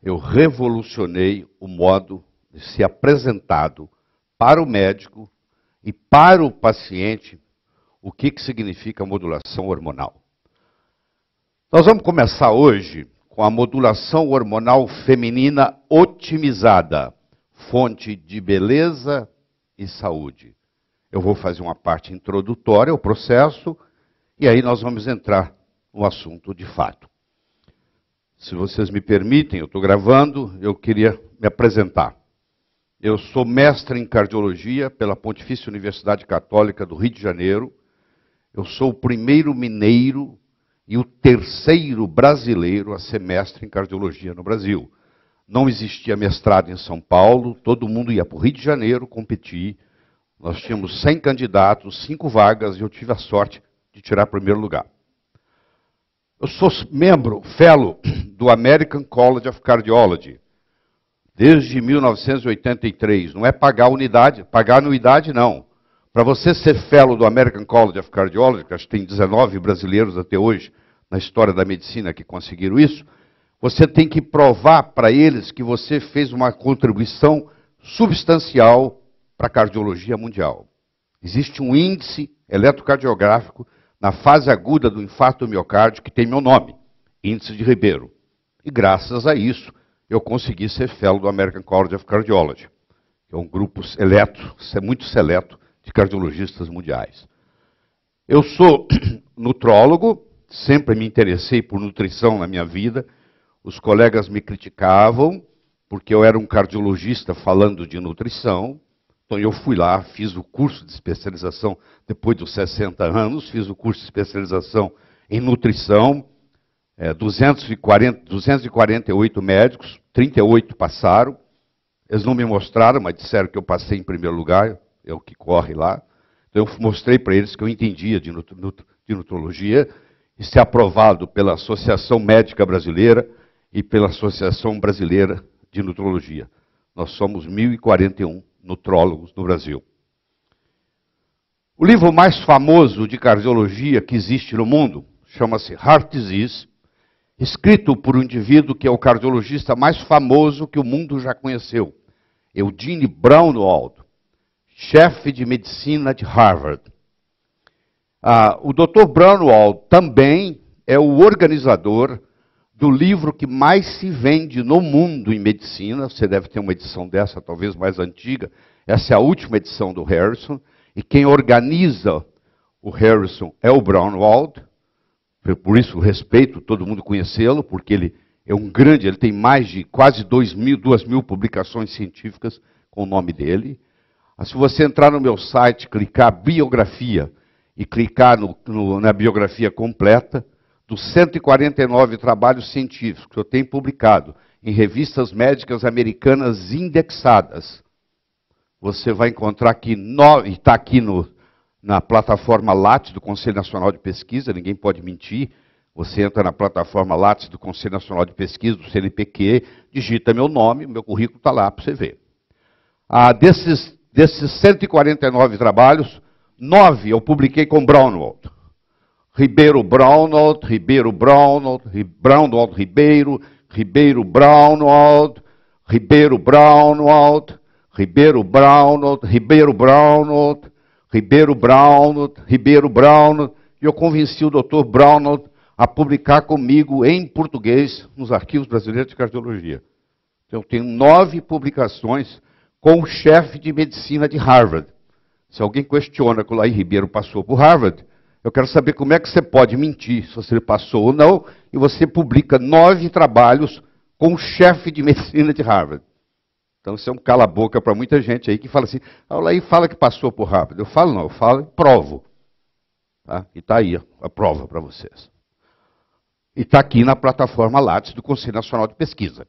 eu revolucionei o modo de ser apresentado para o médico e para o paciente o que significa modulação hormonal. Nós vamos começar hoje com a modulação hormonal feminina otimizada, fonte de beleza e saúde. Eu vou fazer uma parte introdutória ao processo e aí nós vamos entrar no assunto de fato. Se vocês me permitem, eu estou gravando, eu queria me apresentar. Eu sou mestre em cardiologia pela Pontifícia Universidade Católica do Rio de Janeiro. Eu sou o primeiro mineiro e o terceiro brasileiro a ser mestre em cardiologia no Brasil. Não existia mestrado em São Paulo, todo mundo ia para o Rio de Janeiro competir. Nós tínhamos 100 candidatos, 5 vagas, e eu tive a sorte de tirar primeiro lugar. Eu sou membro, fellow, do American College of Cardiology, desde 1983. Não é pagar anuidade, não. Para você ser fellow do American College of Cardiology, que acho que tem 19 brasileiros até hoje na história da medicina que conseguiram isso, você tem que provar para eles que você fez uma contribuição substancial para a cardiologia mundial. Existe um índice eletrocardiográfico na fase aguda do infarto do miocárdio que tem meu nome, índice de Ribeiro. E graças a isso, eu consegui ser fellow do American College of Cardiology, que é um grupo muito seleto de cardiologistas mundiais. Eu sou nutrólogo, sempre me interessei por nutrição na minha vida. Os colegas me criticavam, porque eu era um cardiologista falando de nutrição. Então eu fui lá, fiz o curso de especialização, depois dos 60 anos, fiz o curso de especialização em nutrição, 248 médicos, 38 passaram. Eles não me mostraram, mas disseram que eu passei em primeiro lugar, é o que corre lá. Então eu mostrei para eles que eu entendia de nutrologia, e ser aprovado pela Associação Médica Brasileira e pela Associação Brasileira de Nutrologia. Nós somos 1.041 nutrólogos no Brasil. O livro mais famoso de cardiologia que existe no mundo chama-se Heart Disease, escrito por um indivíduo que é o cardiologista mais famoso que o mundo já conheceu, Eugene Braunwald, chefe de medicina de Harvard. O Dr. Braunwald também é o organizador do livro que mais se vende no mundo em medicina. Você deve ter uma edição dessa, talvez mais antiga. Essa é a última edição do Harrison. E quem organiza o Harrison é o Braunwald. Por isso, respeito todo mundo conhecê-lo, porque ele é um grande, ele tem mais de quase 2.000 publicações científicas com o nome dele. Se você entrar no meu site, clicar biografia e clicar na biografia completa, dos 149 trabalhos científicos que eu tenho publicado em revistas médicas americanas indexadas, você vai encontrar aqui, e está aqui na plataforma Lattes do Conselho Nacional de Pesquisa, ninguém pode mentir, você entra na plataforma Lattes do Conselho Nacional de Pesquisa, do CNPq, digita meu nome, meu currículo está lá para você ver. Desses 149 trabalhos, 9 eu publiquei com Braunwald. Ribeiro Braunwald, Ribeiro Braunwald, Braunwald Ribeiro, Ribeiro Braunwald, Ribeiro Braunwald, Ribeiro Braunwald, Ribeiro Braunwald, Ribeiro Braunwald, Ribeiro Braunwald. E eu convenci o Dr. Braunwald a publicar comigo em português nos arquivos brasileiros de cardiologia. Então eu tenho 9 publicações com o chefe de medicina de Harvard. Se alguém questiona que o Laí Ribeiro passou por Harvard, eu quero saber como é que você pode mentir, se você passou ou não, e você publica 9 trabalhos com o chefe de medicina de Harvard. Então isso é um cala-boca para muita gente aí que fala assim, o Laí fala que passou por Harvard. Eu falo não, eu falo e provo. Tá? E está aí a prova para vocês. E está aqui na plataforma Lattes do Conselho Nacional de Pesquisa.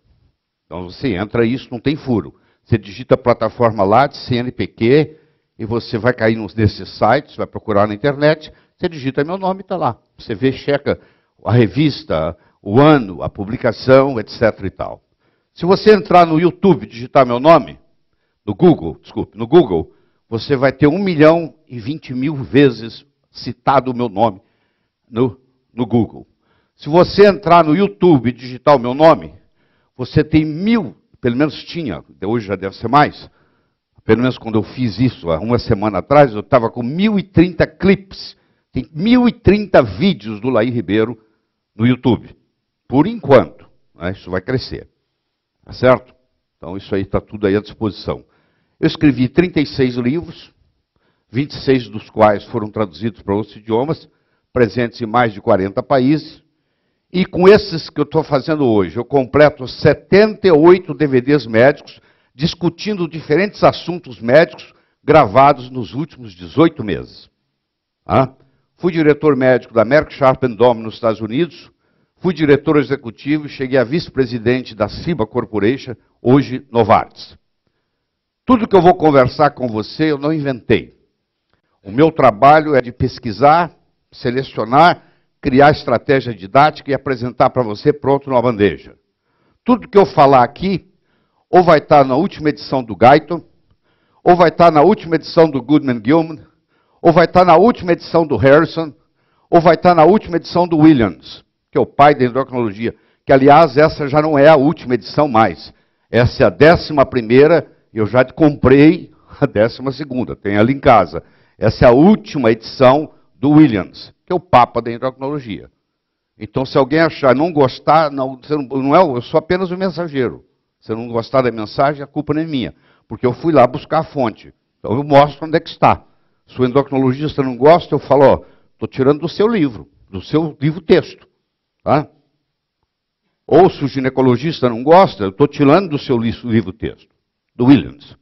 Então você entra isso, não tem furo. Você digita a plataforma Lattes, CNPq, e você vai cair nesses sites, vai procurar na internet, você digita meu nome e está lá. Você vê, checa a revista, o ano, a publicação, etc. e tal. Se você entrar no YouTube e digitar meu nome, no Google, você vai ter 1.020.000 vezes citado o meu nome no Google. Se você entrar no YouTube e digitar o meu nome, você tem 1000, pelo menos tinha, hoje já deve ser mais, pelo menos quando eu fiz isso há uma semana atrás, eu estava com 1030 clips, tem 1030 vídeos do Laí Ribeiro no YouTube, por enquanto, né? Isso vai crescer, tá certo? Então isso aí está tudo aí à disposição. Eu escrevi 36 livros, 26 dos quais foram traduzidos para outros idiomas, presentes em mais de 40 países, e com esses que eu estou fazendo hoje, eu completo 78 DVDs médicos, discutindo diferentes assuntos médicos gravados nos últimos 18 meses. Fui diretor médico da Merck Sharp & Dohme nos Estados Unidos, fui diretor executivo e cheguei a vice-presidente da Ciba Corporation, hoje Novartis. Tudo que eu vou conversar com você eu não inventei. O meu trabalho é de pesquisar, selecionar, criar estratégia didática e apresentar para você pronto numa bandeja. Tudo que eu falar aqui, ou vai estar na última edição do Guyton, ou vai estar na última edição do Goodman Gilman, ou vai estar na última edição do Harrison, ou vai estar na última edição do Williams, que é o pai da endocrinologia, que, aliás, essa já não é a última edição mais. Essa é a 11ª, eu já comprei a 12ª, tem ali em casa. Essa é a última edição do Williams, que é o papa da endocrinologia. Então, se alguém achar, não gostar, eu sou apenas o mensageiro. Se não gostar da mensagem, a culpa não é minha, porque eu fui lá buscar a fonte. Então, eu mostro onde é que está. Se o endocrinologista não gosta, eu falo, ó, estou tirando do seu livro texto. Tá? Ou se o ginecologista não gosta, eu estou tirando do seu livro texto, do Williams.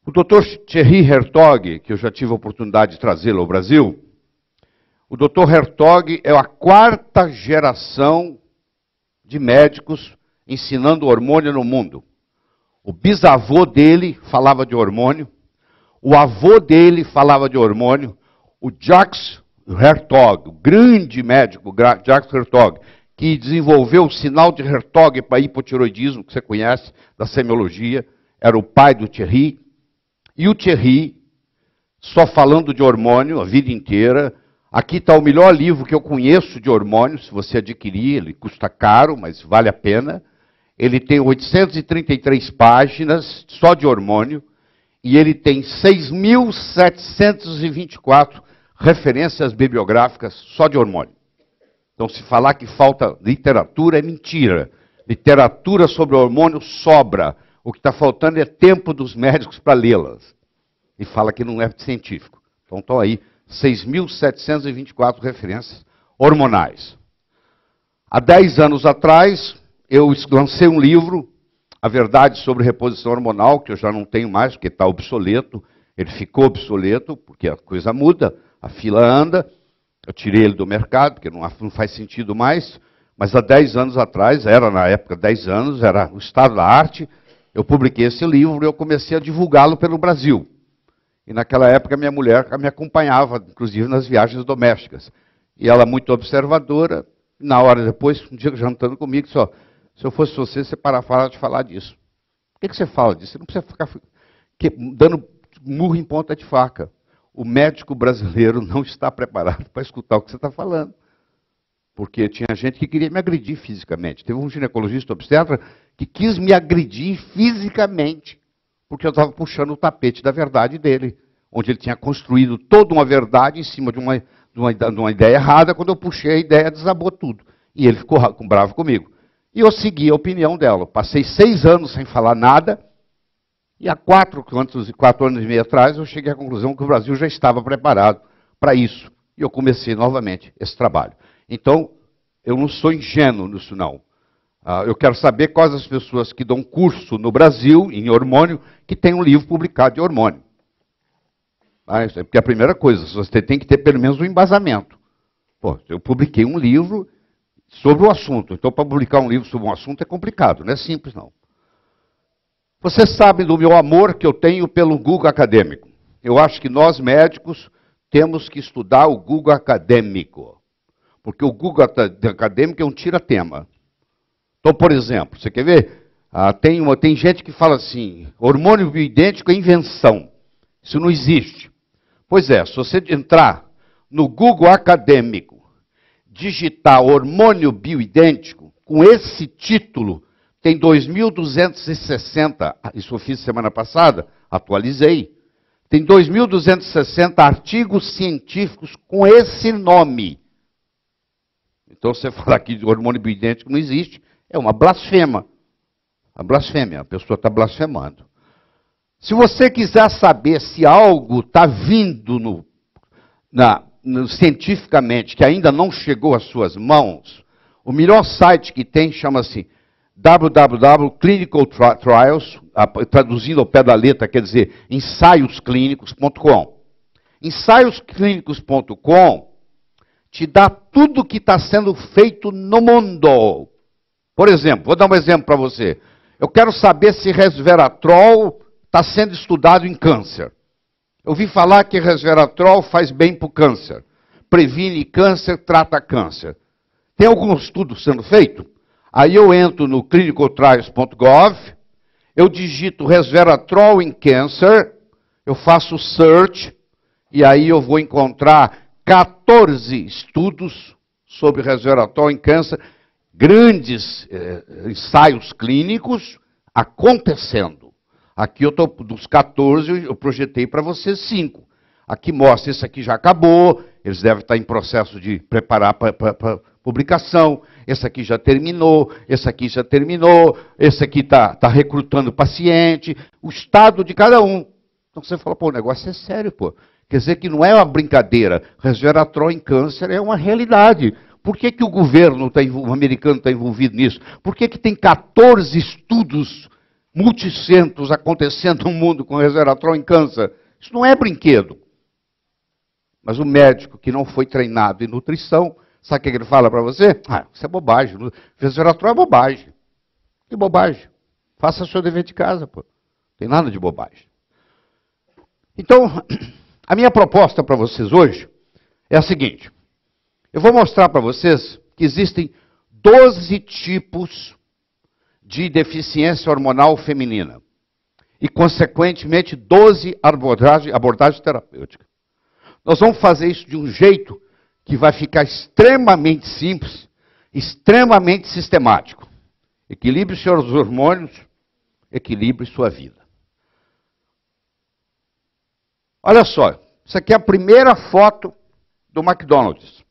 O Dr. Thierry Hertog, que eu já tive a oportunidade de trazê-lo ao Brasil, o Dr. Hertog é a 4ª geração de médicos ensinando hormônio no mundo. O bisavô dele falava de hormônio, o avô dele falava de hormônio, o Jacques Hertog, o grande médico Jacques Hertog, que desenvolveu o sinal de Hertog para hipotiroidismo, que você conhece, da semiologia, era o pai do Thierry. E o Thierry, só falando de hormônio a vida inteira. Aqui está o melhor livro que eu conheço de hormônio, se você adquirir, ele custa caro, mas vale a pena. Ele tem 833 páginas só de hormônio, e ele tem 6.724 referências bibliográficas só de hormônio. Então, se falar que falta literatura, é mentira. Literatura sobre hormônio sobra. O que está faltando é tempo dos médicos para lê-las. E fala que não é científico. Então, estão aí 6.724 referências hormonais. Há 10 anos atrás, eu lancei um livro, A Verdade sobre Reposição Hormonal, que eu já não tenho mais, porque está obsoleto. Ele ficou obsoleto, porque a coisa muda, a fila anda. Eu tirei ele do mercado, porque não faz sentido mais. Mas há 10 anos atrás, era na época 10 anos, era o estado da arte. Eu publiquei esse livro e eu comecei a divulgá-lo pelo Brasil. E naquela época minha mulher me acompanhava, inclusive nas viagens domésticas. E ela, muito observadora, na hora depois, um dia jantando comigo, disse, ó, se eu fosse você, você parar de falar disso. Por que você fala disso? Você não precisa ficar dando murro em ponta de faca. O médico brasileiro não está preparado para escutar o que você está falando. Porque tinha gente que queria me agredir fisicamente. Teve um ginecologista obstetra que quis me agredir fisicamente, porque eu estava puxando o tapete da verdade dele, onde ele tinha construído toda uma verdade em cima de uma ideia errada. Quando eu puxei a ideia, desabou tudo. E ele ficou bravo comigo. E eu segui a opinião dela. Passei 6 anos sem falar nada, e há 4 anos e meio atrás, eu cheguei à conclusão que o Brasil já estava preparado para isso. E eu comecei novamente esse trabalho. Então, eu não sou ingênuo nisso, não. Eu quero saber quais as pessoas que dão curso no Brasil, em hormônio, que tem um livro publicado de hormônio. Porque a primeira coisa, você tem que ter pelo menos um embasamento. Pô, eu publiquei um livro sobre o assunto. Então, para publicar um livro sobre um assunto é complicado, não é simples, não. Vocês sabem do meu amor que eu tenho pelo Google acadêmico. Eu acho que nós, médicos, temos que estudar o Google acadêmico. Porque o Google acadêmico é um tira-tema. Então, por exemplo, você quer ver? Tem gente que fala assim, hormônio bioidêntico é invenção. Isso não existe. Pois é, se você entrar no Google acadêmico, digitar hormônio bioidêntico, com esse título tem 2.260, isso eu fiz semana passada, atualizei. Tem 2.260 artigos científicos com esse nome. Então, você falar que hormônio bioidêntico não existe, é uma blasfema. A blasfêmia, a pessoa está blasfemando. Se você quiser saber se algo está vindo cientificamente, que ainda não chegou às suas mãos, o melhor site que tem chama-se www.clinicaltrials, traduzindo ao pé da letra, quer dizer, ensaiosclínicos.com. Ensaiosclínicos.com te dá tudo o que está sendo feito no mundo. Por exemplo, vou dar um exemplo para você. Eu quero saber se resveratrol está sendo estudado em câncer. Eu ouvi falar que resveratrol faz bem para o câncer. Previne câncer, trata câncer. Tem algum estudo sendo feito? Aí eu entro no clinicaltrials.gov, eu digito resveratrol em câncer, eu faço search, e aí eu vou encontrar 14 estudos sobre resveratrol em câncer, grandes ensaios clínicos acontecendo. Aqui eu estou, dos 14, eu projetei para vocês 5. Aqui mostra, esse aqui já acabou, eles devem estar em processo de preparar para publicação, esse aqui já terminou, esse aqui já terminou, esse aqui está recrutando paciente, o estado de cada um. Então você fala, pô, o negócio é sério, pô. Quer dizer que não é uma brincadeira, resveratrol em câncer é uma realidade. Por que o governo o americano está envolvido nisso? Por que tem 14 estudos multicentros acontecendo no mundo com resveratrol em câncer? Isso não é brinquedo. Mas o médico que não foi treinado em nutrição, sabe o que ele fala para você? Ah, isso é bobagem. Resveratrol é bobagem. Que bobagem. Faça o seu dever de casa, pô. Não tem nada de bobagem. Então, a minha proposta para vocês hoje é a seguinte. Eu vou mostrar para vocês que existem 12 tipos de deficiência hormonal feminina. E, consequentemente, 12 abordagens terapêuticas. Nós vamos fazer isso de um jeito que vai ficar extremamente simples, extremamente sistemático. Equilibre seus hormônios, equilibre sua vida. Olha só, isso aqui é a primeira foto do McDonald's.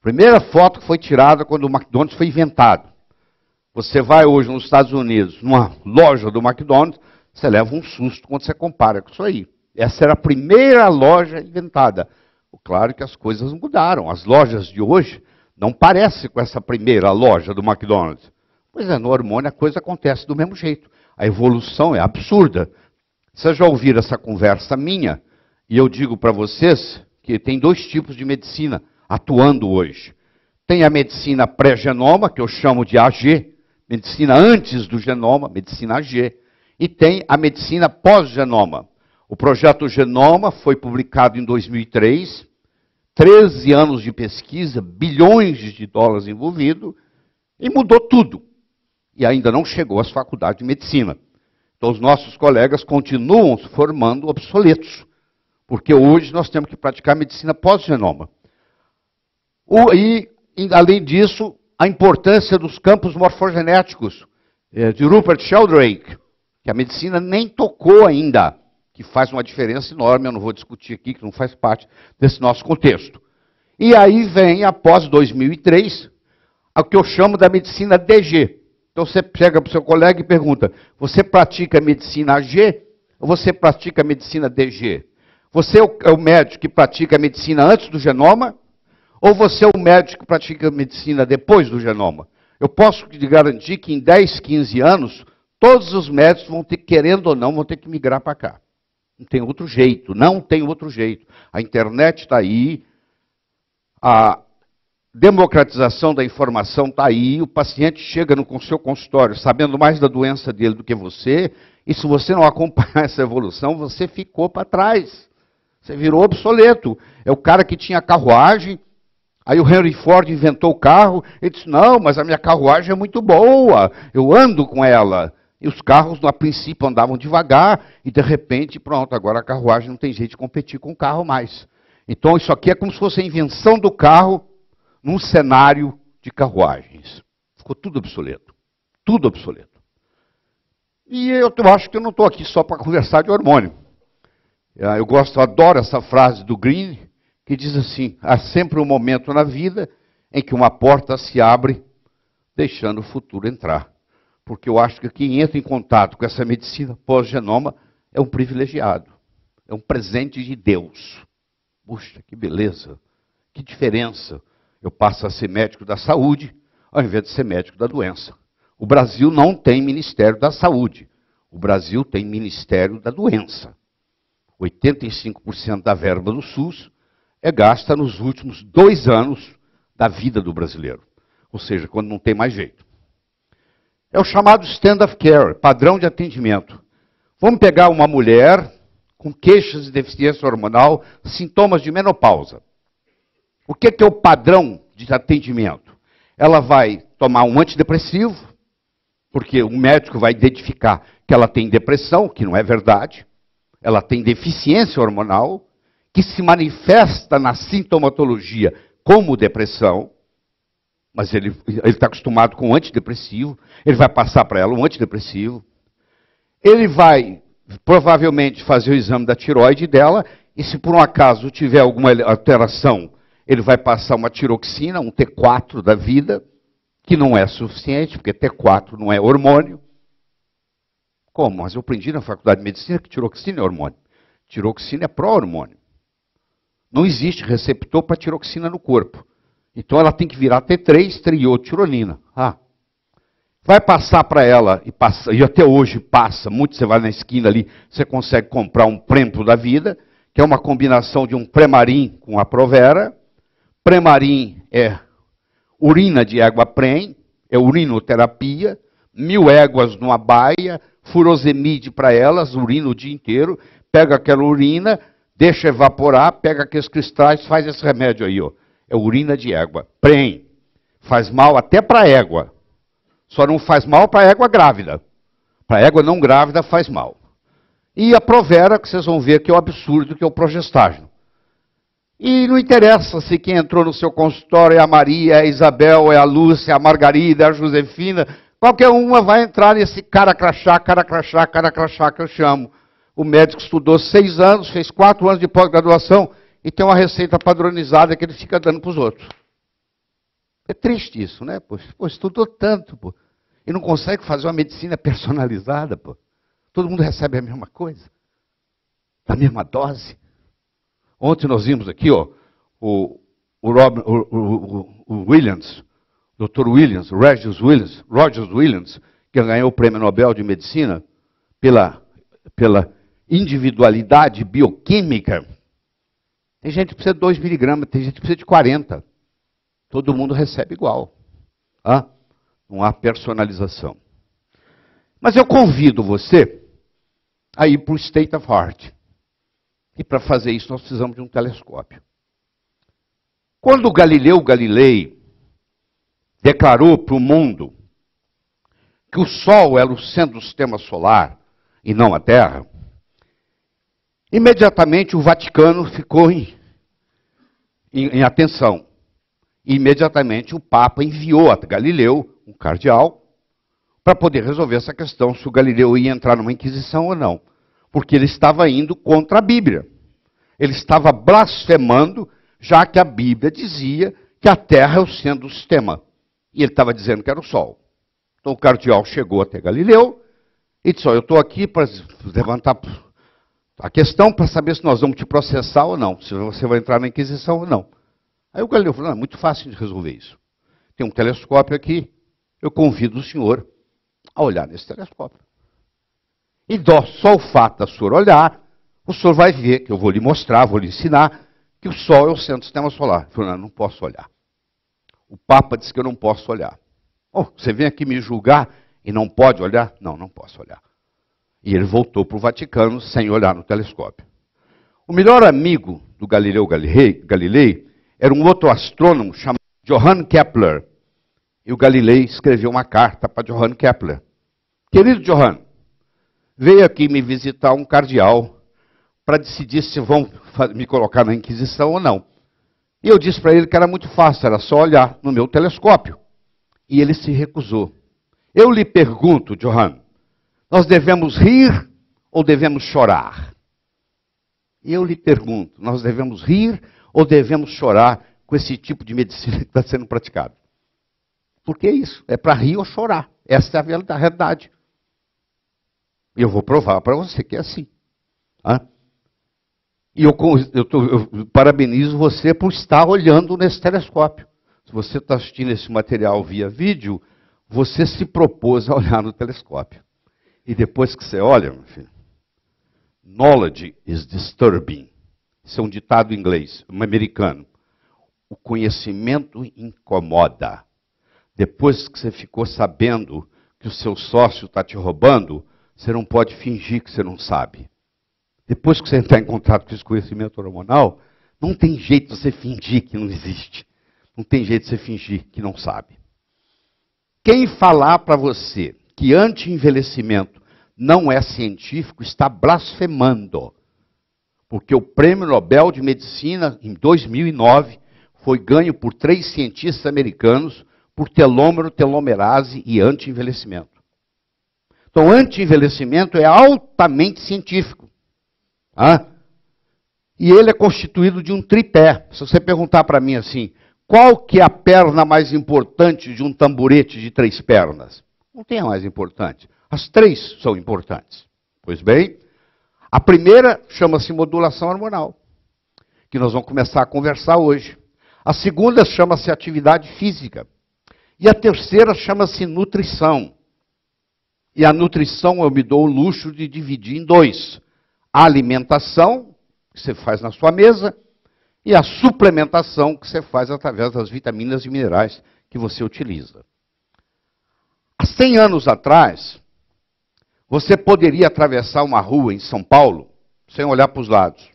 Primeira foto que foi tirada quando o McDonald's foi inventado. Você vai hoje nos Estados Unidos, numa loja do McDonald's, você leva um susto quando você compara com isso aí. Essa era a primeira loja inventada. Claro que as coisas mudaram. As lojas de hoje não parecem com essa primeira loja do McDonald's. Pois é, no hormônio a coisa acontece do mesmo jeito. A evolução é absurda. Vocês já ouviram essa conversa minha? E eu digo para vocês que tem 2 tipos de medicina atuando hoje. Tem a medicina pré-genoma, que eu chamo de AG, medicina antes do genoma, medicina AG. E tem a medicina pós-genoma. O projeto Genoma foi publicado em 2003, 13 anos de pesquisa, bilhões de dólares envolvidos, e mudou tudo. E ainda não chegou às faculdades de medicina. Então, os nossos colegas continuam se formando obsoletos, porque hoje nós temos que praticar medicina pós-genoma. E, além disso, a importância dos campos morfogenéticos, de Rupert Sheldrake, que a medicina nem tocou ainda, que faz uma diferença enorme, eu não vou discutir aqui, que não faz parte desse nosso contexto. E aí vem, após 2003, o que eu chamo da medicina DG. Então você chega para o seu colega e pergunta, você pratica medicina AG ou você pratica medicina DG? Você é o médico que pratica medicina antes do genoma ou você é o médico que pratica medicina depois do genoma? Eu posso te garantir que em 10, 15 anos, todos os médicos vão ter, querendo ou não, vão ter que migrar para cá. Não tem outro jeito, não tem outro jeito. A internet está aí, a democratização da informação está aí, o paciente chega no seu consultório sabendo mais da doença dele do que você, e se você não acompanhar essa evolução, você ficou para trás. Você virou obsoleto. É o cara que tinha carruagem, aí o Henry Ford inventou o carro, ele disse, não, mas a minha carruagem é muito boa, eu ando com ela. E os carros, a princípio, andavam devagar, e de repente, pronto, agora a carruagem não tem jeito de competir com o carro mais. Então, isso aqui é como se fosse a invenção do carro num cenário de carruagens. Ficou tudo obsoleto. Tudo obsoleto. E eu acho que eu não estou aqui só para conversar de hormônio. Eu adoro essa frase do Green, que diz assim: há sempre um momento na vida em que uma porta se abre, deixando o futuro entrar. Porque eu acho que quem entra em contato com essa medicina pós-genoma é um privilegiado. É um presente de Deus. Puxa, que beleza. Que diferença. Eu passo a ser médico da saúde, ao invés de ser médico da doença. O Brasil não tem Ministério da Saúde. O Brasil tem Ministério da Doença. 85% da verba do SUS é gasta nos últimos 2 anos da vida do brasileiro. Ou seja, quando não tem mais jeito. É o chamado Standard of Care, padrão de atendimento. Vamos pegar uma mulher com queixas de deficiência hormonal, sintomas de menopausa. O que é o padrão de atendimento? Ela vai tomar um antidepressivo, porque o médico vai identificar que ela tem depressão, que não é verdade. Ela tem deficiência hormonal, que se manifesta na sintomatologia como depressão, mas ele está acostumado com o antidepressivo, ele vai passar para ela um antidepressivo, ele vai provavelmente fazer o exame da tireoide dela, e se por um acaso tiver alguma alteração, ele vai passar uma tiroxina, um T4 da vida, que não é suficiente, porque T4 não é hormônio. Como? Mas eu aprendi na faculdade de medicina que tiroxina é hormônio. Tiroxina é pró-hormônio. Não existe receptor para tiroxina no corpo. Então ela tem que virar T3, triotironina. Vai passar para ela, e até hoje passa, muito você vai na esquina ali, você consegue comprar um Prempo da vida, que é uma combinação de um Premarin com a Provera. Premarin é urina de égua prem, é urinoterapia, 1000 éguas numa baia, furosemide para elas, urina o dia inteiro, pega aquela urina, deixa evaporar, pega aqueles cristais, faz esse remédio aí, ó. É urina de égua. Prem. Faz mal até para égua. Só não faz mal para égua grávida. Para égua não grávida faz mal. E a Provera, que vocês vão ver que é o absurdo, que é o progestágeno. E não interessa se quem entrou no seu consultório é a Maria, é a Isabel, é a Lúcia, é a Margarida, é a Josefina. Qualquer uma vai entrar nesse cara crachá que eu chamo. O médico estudou 6 anos, fez 4 anos de pós-graduação e tem uma receita padronizada que ele fica dando para os outros. É triste isso, né? Pô, estudou tanto, pô, e não consegue fazer uma medicina personalizada, pô. Todo mundo recebe a mesma coisa, a mesma dose. Ontem nós vimos aqui, ó, o Williams, Dr. Williams, Rogers Williams, que ganhou o Prêmio Nobel de Medicina pela individualidade bioquímica. Tem gente que precisa de 2 miligramas, tem gente que precisa de 40. Todo mundo recebe igual. Não há personalização. Mas eu convido você a ir para o State of Art. E para fazer isso nós precisamos de um telescópio. Quando Galileu Galilei declarou para o mundo que o Sol era o centro do sistema solar e não a Terra, imediatamente o Vaticano ficou em atenção. E imediatamente o Papa enviou a Galileu, um cardeal, para poder resolver essa questão, se o Galileu ia entrar numa inquisição ou não. Porque ele estava indo contra a Bíblia. Ele estava blasfemando, já que a Bíblia dizia que a Terra é o centro do sistema. E ele estava dizendo que era o Sol. Então o cardeal chegou até Galileu e disse: eu estou aqui para levantar a questão para saber se nós vamos te processar ou não, se você vai entrar na Inquisição ou não. Aí o Galileu falou: é muito fácil de resolver isso. Tem um telescópio aqui, eu convido o senhor a olhar nesse telescópio. E só o fato da senhor olhar, o senhor vai ver, que eu vou lhe mostrar, vou lhe ensinar, que o Sol é o centro do sistema solar. Ele falou: não posso olhar. O Papa disse que eu não posso olhar. Você vem aqui me julgar e não pode olhar? Não, não posso olhar. E ele voltou para o Vaticano sem olhar no telescópio. O melhor amigo do Galileu Galilei era um outro astrônomo chamado Johann Kepler. E o Galilei escreveu uma carta para Johann Kepler. Querido Johann, veio aqui me visitar um cardeal para decidir se vão me colocar na Inquisição ou não. E eu disse para ele que era muito fácil, era só olhar no meu telescópio. E ele se recusou. Eu lhe pergunto, Johann, nós devemos rir ou devemos chorar? E eu lhe pergunto, nós devemos rir ou devemos chorar com esse tipo de medicina que está sendo praticado? Porque é isso, é para rir ou chorar. Essa é a realidade. E eu vou provar para você que é assim. E eu parabenizo você por estar olhando nesse telescópio. Se você está assistindo esse material via vídeo, você se propôs a olhar no telescópio. E depois que você olha, meu filho, knowledge is disturbing. Isso é um ditado em inglês, um americano. O conhecimento incomoda. Depois que você ficou sabendo que o seu sócio está te roubando, você não pode fingir que você não sabe. Depois que você entrar em contato com esse conhecimento hormonal, não tem jeito de você fingir que não existe. Não tem jeito de você fingir que não sabe. Quem falar para você que anti-envelhecimento não é científico, está blasfemando. Porque o Prêmio Nobel de Medicina, em 2009, foi ganho por 3 cientistas americanos por telômero, telomerase e anti-envelhecimento. Então, anti-envelhecimento é altamente científico. E ele é constituído de um tripé. Se você perguntar para mim assim, qual que é a perna mais importante de um tamborete de 3 pernas? Não tem a mais importante. As 3 são importantes. Pois bem, a primeira chama-se modulação hormonal, que nós vamos começar a conversar hoje. A segunda chama-se atividade física. E a terceira chama-se nutrição. E a nutrição eu me dou o luxo de dividir em 2. A alimentação, que você faz na sua mesa, e a suplementação, que você faz através das vitaminas e minerais que você utiliza. Há 100 anos atrás, você poderia atravessar uma rua em São Paulo sem olhar para os lados.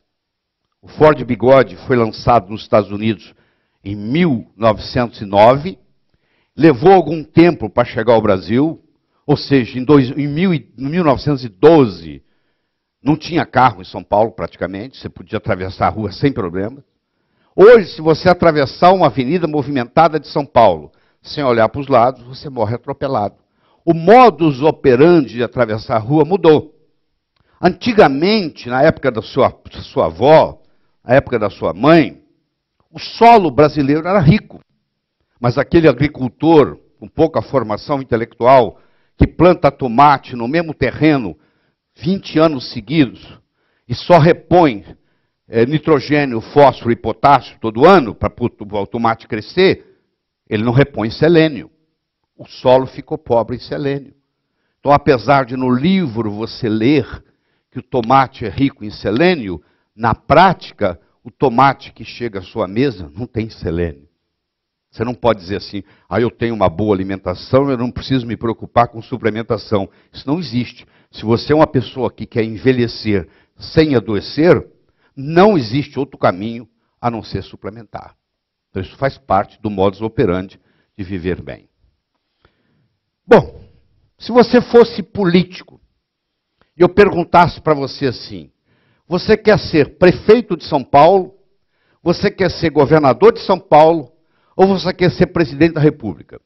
O Ford Bigode foi lançado nos Estados Unidos em 1909, levou algum tempo para chegar ao Brasil, ou seja, em 1912, não tinha carro em São Paulo praticamente, você podia atravessar a rua sem problema. Hoje, se você atravessar uma avenida movimentada de São Paulo, sem olhar para os lados, você morre atropelado. O modus operandi de atravessar a rua mudou. Antigamente, na época da sua avó, na época da sua mãe, o solo brasileiro era rico. Mas aquele agricultor com pouca formação intelectual, que planta tomate no mesmo terreno 20 anos seguidos e só repõe nitrogênio, fósforo e potássio todo ano para o tomate crescer, ele não repõe selênio. O solo ficou pobre em selênio. Então, apesar de no livro você ler que o tomate é rico em selênio, na prática, o tomate que chega à sua mesa não tem selênio. Você não pode dizer assim, eu tenho uma boa alimentação, eu não preciso me preocupar com suplementação. Isso não existe. Se você é uma pessoa que quer envelhecer sem adoecer, não existe outro caminho a não ser suplementar. Então isso faz parte do modus operandi de viver bem. Bom, se você fosse político e eu perguntasse para você assim, você quer ser prefeito de São Paulo? Você quer ser governador de São Paulo? Ou você quer ser presidente da República?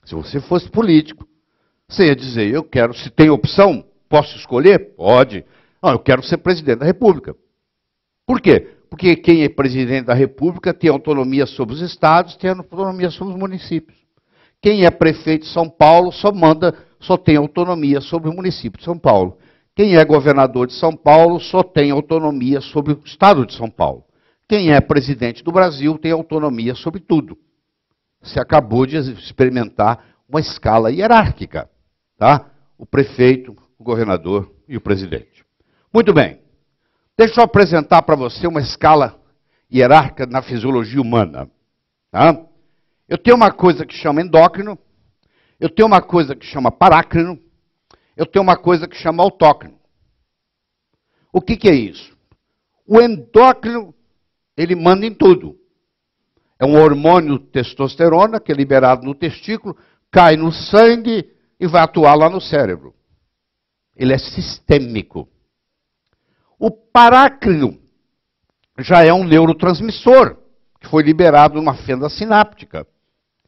Se você fosse político, você ia dizer, eu quero, se tem opção, posso escolher? Pode. Não, eu quero ser presidente da República. Por quê? Porque quem é presidente da República tem autonomia sobre os estados, tem autonomia sobre os municípios. Quem é prefeito de São Paulo só tem autonomia sobre o município de São Paulo. Quem é governador de São Paulo só tem autonomia sobre o estado de São Paulo. Quem é presidente do Brasil tem autonomia sobre tudo. Você acabou de experimentar uma escala hierárquica, tá? O prefeito, o governador e o presidente. Muito bem. Deixa eu apresentar para você uma escala hierárquica na fisiologia humana. Tá? Eu tenho uma coisa que chama endócrino, eu tenho uma coisa que chama parácrino, eu tenho uma coisa que chama autócrino. O que é isso? O endócrino, ele manda em tudo. É um hormônio testosterona que é liberado no testículo, cai no sangue e vai atuar lá no cérebro. Ele é sistêmico. O parácrino já é um neurotransmissor que foi liberado numa fenda sináptica.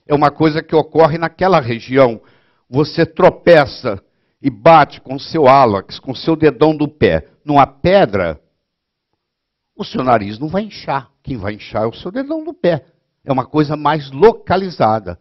É uma coisa que ocorre naquela região. Você tropeça e bate com o seu hálux, com o seu dedão do pé, numa pedra, o seu nariz não vai inchar. Quem vai inchar é o seu dedão do pé. É uma coisa mais localizada.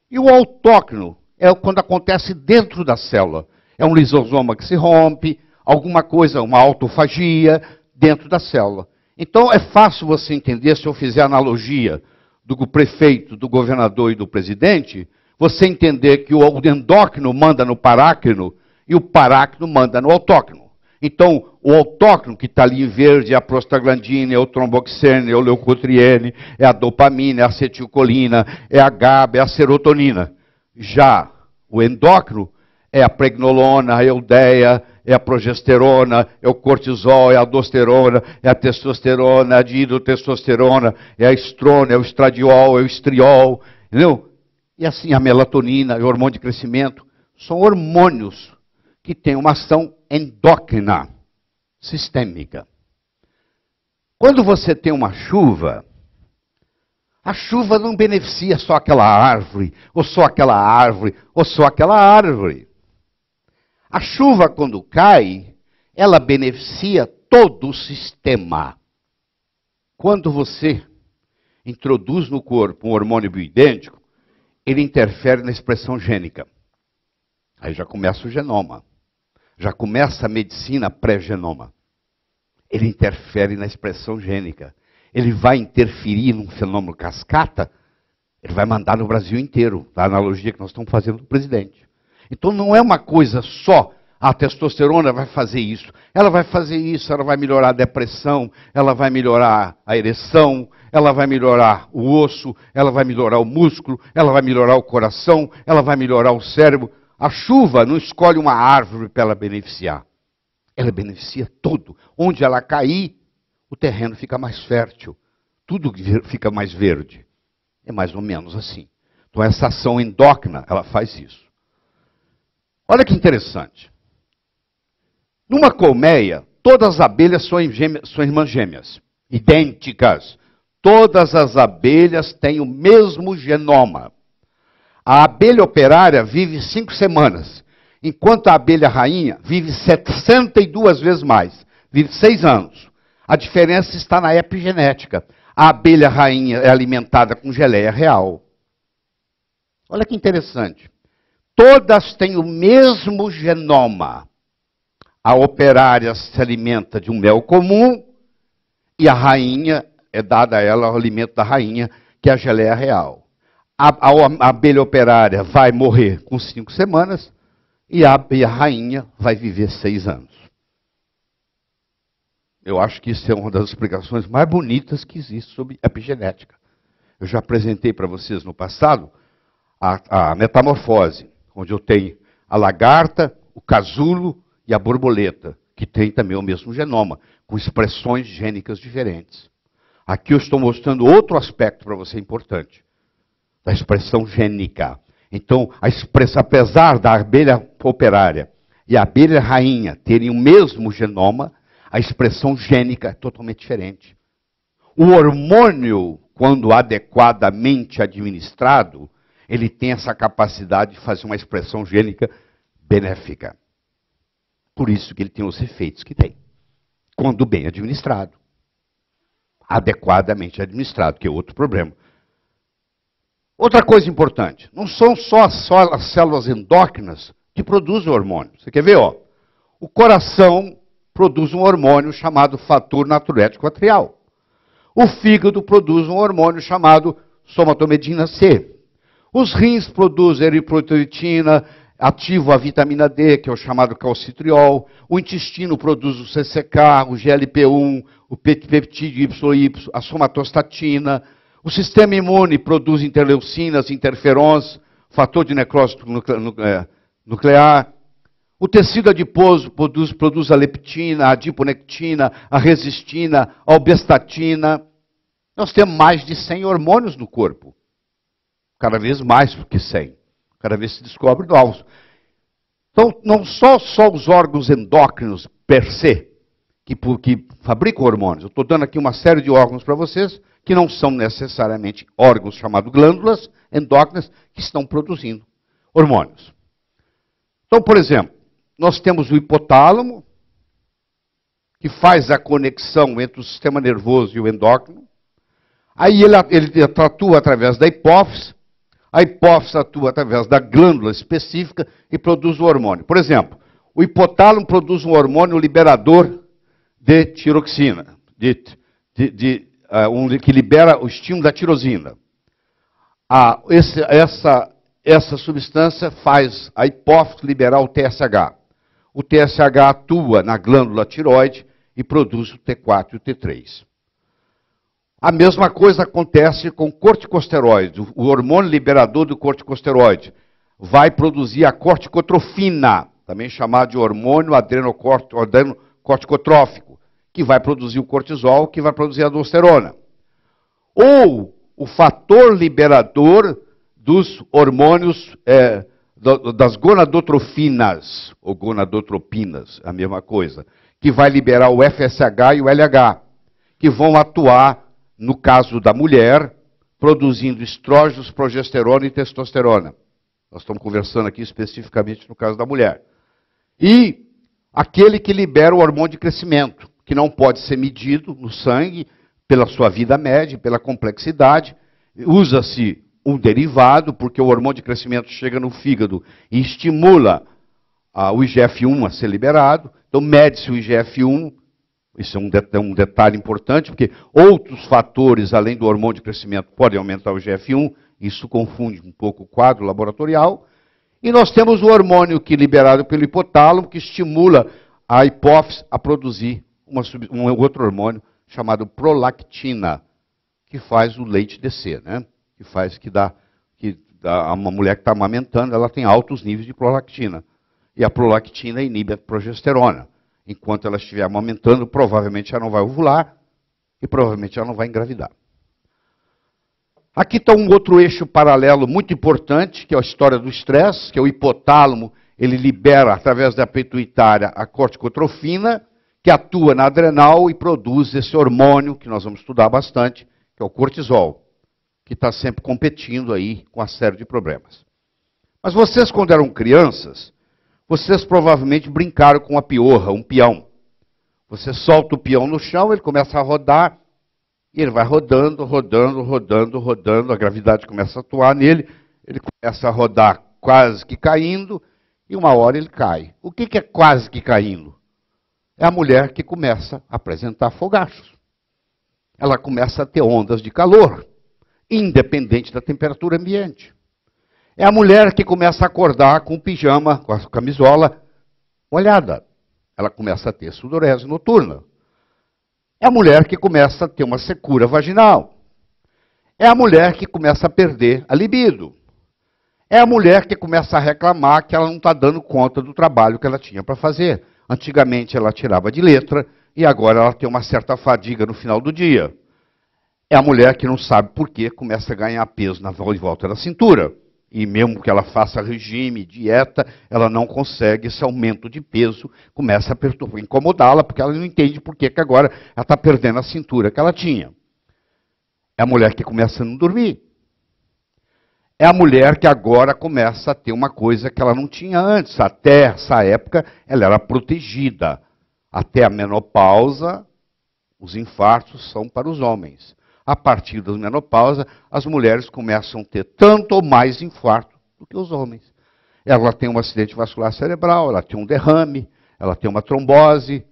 E o autóctono é quando acontece dentro da célula. É um lisosoma que se rompe, alguma coisa, uma autofagia dentro da célula. Então é fácil você entender, se eu fizer analogia do prefeito, do governador e do presidente, você entender que o endócrino manda no parácrino e o parácrino manda no autóctono. Então, o autóctono que está ali em verde é a prostaglandina, é o tromboxane, é o leucotriene, é a dopamina, é a acetilcolina, é a GABA, é a serotonina. Já o endócrino é a pregnolona, a eudeia, é a progesterona, é o cortisol, é a aldosterona, é a testosterona, é a dihidrotestosterona, é a estrona, é o estradiol, é o estriol, entendeu? E assim a melatonina, é o hormônio de crescimento, são hormônios que têm uma ação endócrina, sistêmica. Quando você tem uma chuva, a chuva não beneficia só aquela árvore, ou só aquela árvore, ou só aquela árvore. A chuva, quando cai, ela beneficia todo o sistema. Quando você introduz no corpo um hormônio bioidêntico, ele interfere na expressão gênica. Aí já começa o genoma. Já começa a medicina pré-genoma. Ele interfere na expressão gênica. Ele vai interferir num fenômeno cascata, ele vai mandar no Brasil inteiro, a analogia que nós estamos fazendo do presidente. Então não é uma coisa só, a testosterona vai fazer isso. Ela vai fazer isso, ela vai melhorar a depressão, ela vai melhorar a ereção, ela vai melhorar o osso, ela vai melhorar o músculo, ela vai melhorar o coração, ela vai melhorar o cérebro. A chuva não escolhe uma árvore para ela beneficiar. Ela beneficia tudo. Onde ela cair, o terreno fica mais fértil. Tudo fica mais verde. É mais ou menos assim. Então essa ação endócrina, ela faz isso. Olha que interessante. Numa colmeia, todas as abelhas são irmãs gêmeas. Idênticas. Todas as abelhas têm o mesmo genoma. A abelha operária vive 5 semanas, enquanto a abelha rainha vive 62 vezes mais, vive 6 anos. A diferença está na epigenética. A abelha rainha é alimentada com geleia real. Olha que interessante. Todas têm o mesmo genoma. A operária se alimenta de um mel comum e a rainha é dada a ela o alimento da rainha, que é a geleia real. A abelha operária vai morrer com 5 semanas e a rainha vai viver 6 anos. Eu acho que isso é uma das explicações mais bonitas que existe sobre epigenética. Eu já apresentei para vocês no passado a metamorfose, onde eu tenho a lagarta, o casulo e a borboleta, que tem também o mesmo genoma, com expressões gênicas diferentes. Aqui eu estou mostrando outro aspecto para você importante, da expressão gênica. Então, apesar da abelha operária e a abelha rainha terem o mesmo genoma, a expressão gênica é totalmente diferente. O hormônio, quando adequadamente administrado, ele tem essa capacidade de fazer uma expressão gênica benéfica. Por isso que ele tem os efeitos que tem, quando bem administrado. Adequadamente administrado, que é outro problema. Outra coisa importante, não são só as células endócrinas que produzem hormônio. Você quer ver? Ó? O coração produz um hormônio chamado fator natriurético atrial. O fígado produz um hormônio chamado somatomedina C. Os rins produzem eritropoetina, ativo a vitamina D, que é o chamado calcitriol. O intestino produz o CCK, o GLP-1, o peptídeo YY, a somatostatina. O sistema imune produz interleucinas, interferons, fator de necrose nuclear. O tecido adiposo produz a leptina, a adiponectina, a resistina, a obestatina. Nós temos mais de 100 hormônios no corpo. Cada vez mais do que 100. Cada vez se descobre novos. Então, não só os órgãos endócrinos per se, que fabricam hormônios. Eu estou dando aqui uma série de órgãos para vocês que não são necessariamente órgãos chamados glândulas endócrinas que estão produzindo hormônios. Então, por exemplo, nós temos o hipotálamo, que faz a conexão entre o sistema nervoso e o endócrino. Aí ele atua através da hipófise, a hipófise atua através da glândula específica e produz o hormônio. Por exemplo, o hipotálamo produz um hormônio liberador de tiroxina, que libera o estímulo da tirosina. Essa substância faz a hipófise liberar o TSH. O TSH atua na glândula tiroide e produz o T4 e o T3. A mesma coisa acontece com corticosteroides. O hormônio liberador do corticosteroide vai produzir a corticotrofina, também chamado de hormônio adrenocorticotrófico, que vai produzir o cortisol, que vai produzir a aldosterona. Ou o fator liberador dos hormônios das gonadotrofinas, ou gonadotropinas, a mesma coisa, que vai liberar o FSH e o LH, que vão atuar, no caso da mulher, produzindo estrógenos, progesterona e testosterona. Nós estamos conversando aqui especificamente no caso da mulher. E aquele que libera o hormônio de crescimento, que não pode ser medido no sangue pela sua vida média, pela complexidade, usa-se um derivado, porque o hormônio de crescimento chega no fígado e estimula o IGF-1 a ser liberado. Então, mede-se o IGF-1, isso é um detalhe importante, porque outros fatores, além do hormônio de crescimento, podem aumentar o IGF-1, isso confunde um pouco o quadro laboratorial. E nós temos o hormônio que é liberado pelo hipotálamo, que estimula a hipófise a produzir um outro hormônio chamado prolactina, que faz o leite descer, né? Uma mulher que está amamentando, ela tem altos níveis de prolactina. E a prolactina inibe a progesterona. Enquanto ela estiver amamentando, provavelmente ela não vai ovular e provavelmente ela não vai engravidar. Aqui está um outro eixo paralelo muito importante, que é a história do estresse, que é o hipotálamo. Ele libera, através da pituitária, a corticotrofina, que atua na adrenal e produz esse hormônio, que nós vamos estudar bastante, que é o cortisol, que está sempre competindo aí com uma série de problemas. Mas vocês, quando eram crianças, vocês provavelmente brincaram com uma piorra, um peão. Você solta o peão no chão, ele começa a rodar, e ele vai rodando, rodando, rodando, rodando, a gravidade começa a atuar nele, ele começa a rodar quase que caindo, e uma hora ele cai. O que é quase que caindo? É a mulher que começa a apresentar fogachos. Ela começa a ter ondas de calor, independente da temperatura ambiente. É a mulher que começa a acordar com o pijama, com a camisola molhada. Ela começa a ter sudorese noturna. É a mulher que começa a ter uma secura vaginal. É a mulher que começa a perder a libido. É a mulher que começa a reclamar que ela não está dando conta do trabalho que ela tinha para fazer. Antigamente ela tirava de letra e agora ela tem uma certa fadiga no final do dia. É a mulher que não sabe por que começa a ganhar peso na volta da cintura. E mesmo que ela faça regime, dieta, ela não consegue esse aumento de peso, começa a incomodá-la, porque ela não entende por que agora ela está perdendo a cintura que ela tinha. É a mulher que começa a não dormir. É a mulher que agora começa a ter uma coisa que ela não tinha antes. Até essa época, ela era protegida. Até a menopausa, os infartos são para os homens. A partir da menopausa, as mulheres começam a ter tanto ou mais infarto do que os homens. Ela tem um acidente vascular cerebral, ela tem um derrame, ela tem uma trombose,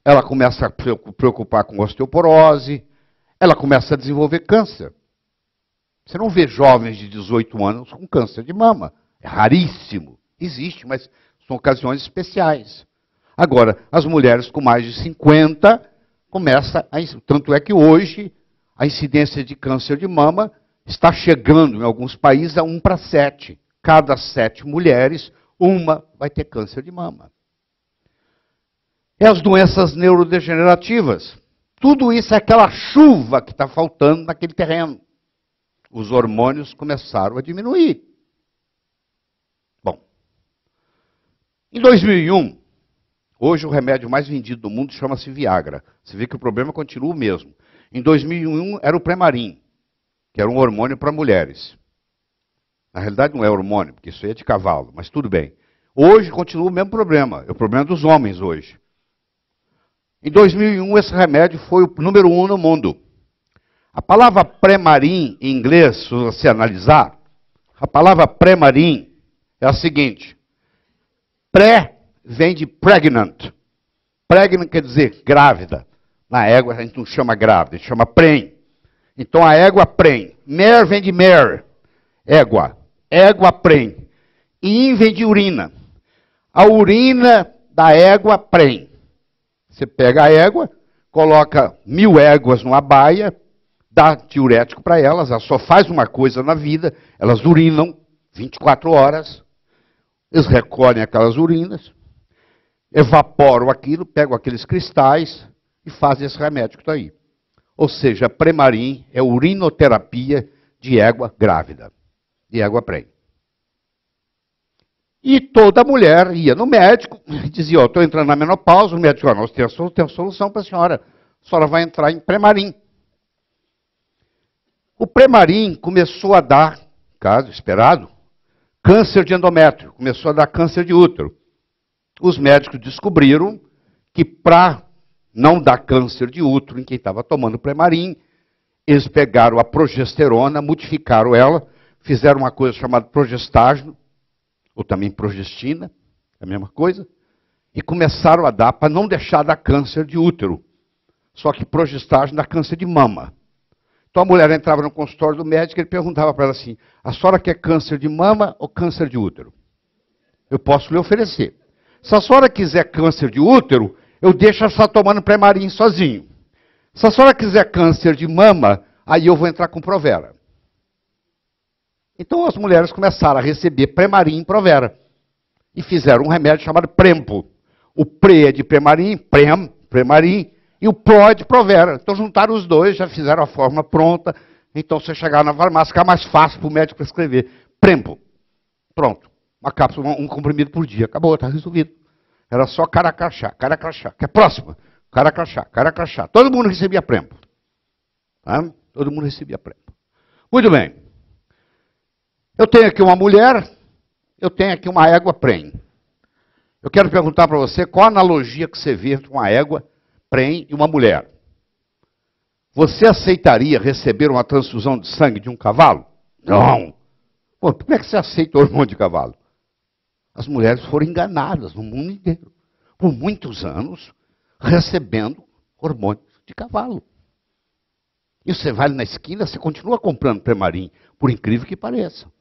ela começa a preocupar com osteoporose, ela começa a desenvolver câncer. Você não vê jovens de 18 anos com câncer de mama. É raríssimo. Existe, mas são ocasiões especiais. Agora, as mulheres com mais de 50 começam a... Tanto é que hoje a incidência de câncer de mama está chegando, em alguns países, a 1 para 7. Cada 7 mulheres, uma vai ter câncer de mama. E as doenças neurodegenerativas. Tudo isso é aquela chuva que está faltando naquele terreno. Os hormônios começaram a diminuir. Bom, em 2001, hoje o remédio mais vendido do mundo chama-se Viagra. Você vê que o problema continua o mesmo. Em 2001 era o Premarin, que era um hormônio para mulheres. Na realidade não é hormônio, porque isso aí é de cavalo, mas tudo bem. Hoje continua o mesmo problema, é o problema dos homens hoje. Em 2001 esse remédio foi o número 1 no mundo. A palavra Premarin em inglês, se você analisar, a palavra Premarin é a seguinte. Pré vem de pregnant. Pregnant quer dizer grávida. Na égua a gente não chama grávida, a gente chama pren. Então a égua pren. Mer vem de mer, égua. Égua pren. In vem de urina. A urina da égua pren. Você pega a égua, coloca 1000 éguas numa baia, dá diurético para elas, ela só faz uma coisa na vida, elas urinam 24 horas, eles recolhem aquelas urinas, evaporam aquilo, pegam aqueles cristais e fazem esse remédio que está aí. Ou seja, Premarin é urinoterapia de égua grávida, de égua pren. E toda mulher ia no médico e dizia, estou entrando na menopausa, o médico, nós temos a solução para a senhora vai entrar em Premarin. O Premarin começou a dar, caso esperado, câncer de endométrio, começou a dar câncer de útero. Os médicos descobriram que para não dar câncer de útero em quem estava tomando Premarin, eles pegaram a progesterona, modificaram ela, fizeram uma coisa chamada progestágeno, ou também progestina, é a mesma coisa, e começaram a dar para não deixar dar câncer de útero. Só que progestágeno dá câncer de mama. Então a mulher entrava no consultório do médico e ele perguntava para ela assim, a senhora quer câncer de mama ou câncer de útero? Eu posso lhe oferecer. Se a senhora quiser câncer de útero, eu deixo a senhora tomando Premarin sozinho. Se a senhora quiser câncer de mama, aí eu vou entrar com Provera. Então as mulheres começaram a receber Premarin e Provera. E fizeram um remédio chamado Prempo. O Pre é de Premarin, Premarin, e o Pro é de Provera. Então juntaram os dois, já fizeram a fórmula pronta. Então você chegar na farmácia, fica mais fácil para o médico prescrever. Prempo. Pronto. Uma cápsula, um comprimido por dia. Acabou, está resolvido. Era só cara crachá. Que é próxima. Cara crachá. Todo mundo recebia Prempo. Tá? Todo mundo recebia Prempo. Muito bem. Eu tenho aqui uma mulher, eu tenho aqui uma égua pren. Eu quero perguntar para você qual a analogia que você vê entre uma égua pren e uma mulher. Você aceitaria receber uma transfusão de sangue de um cavalo? Não. Pô, como é que você aceita o hormônio de cavalo? As mulheres foram enganadas no mundo inteiro, por muitos anos, recebendo hormônio de cavalo. E você vai na esquina, você continua comprando Premarin, por incrível que pareça.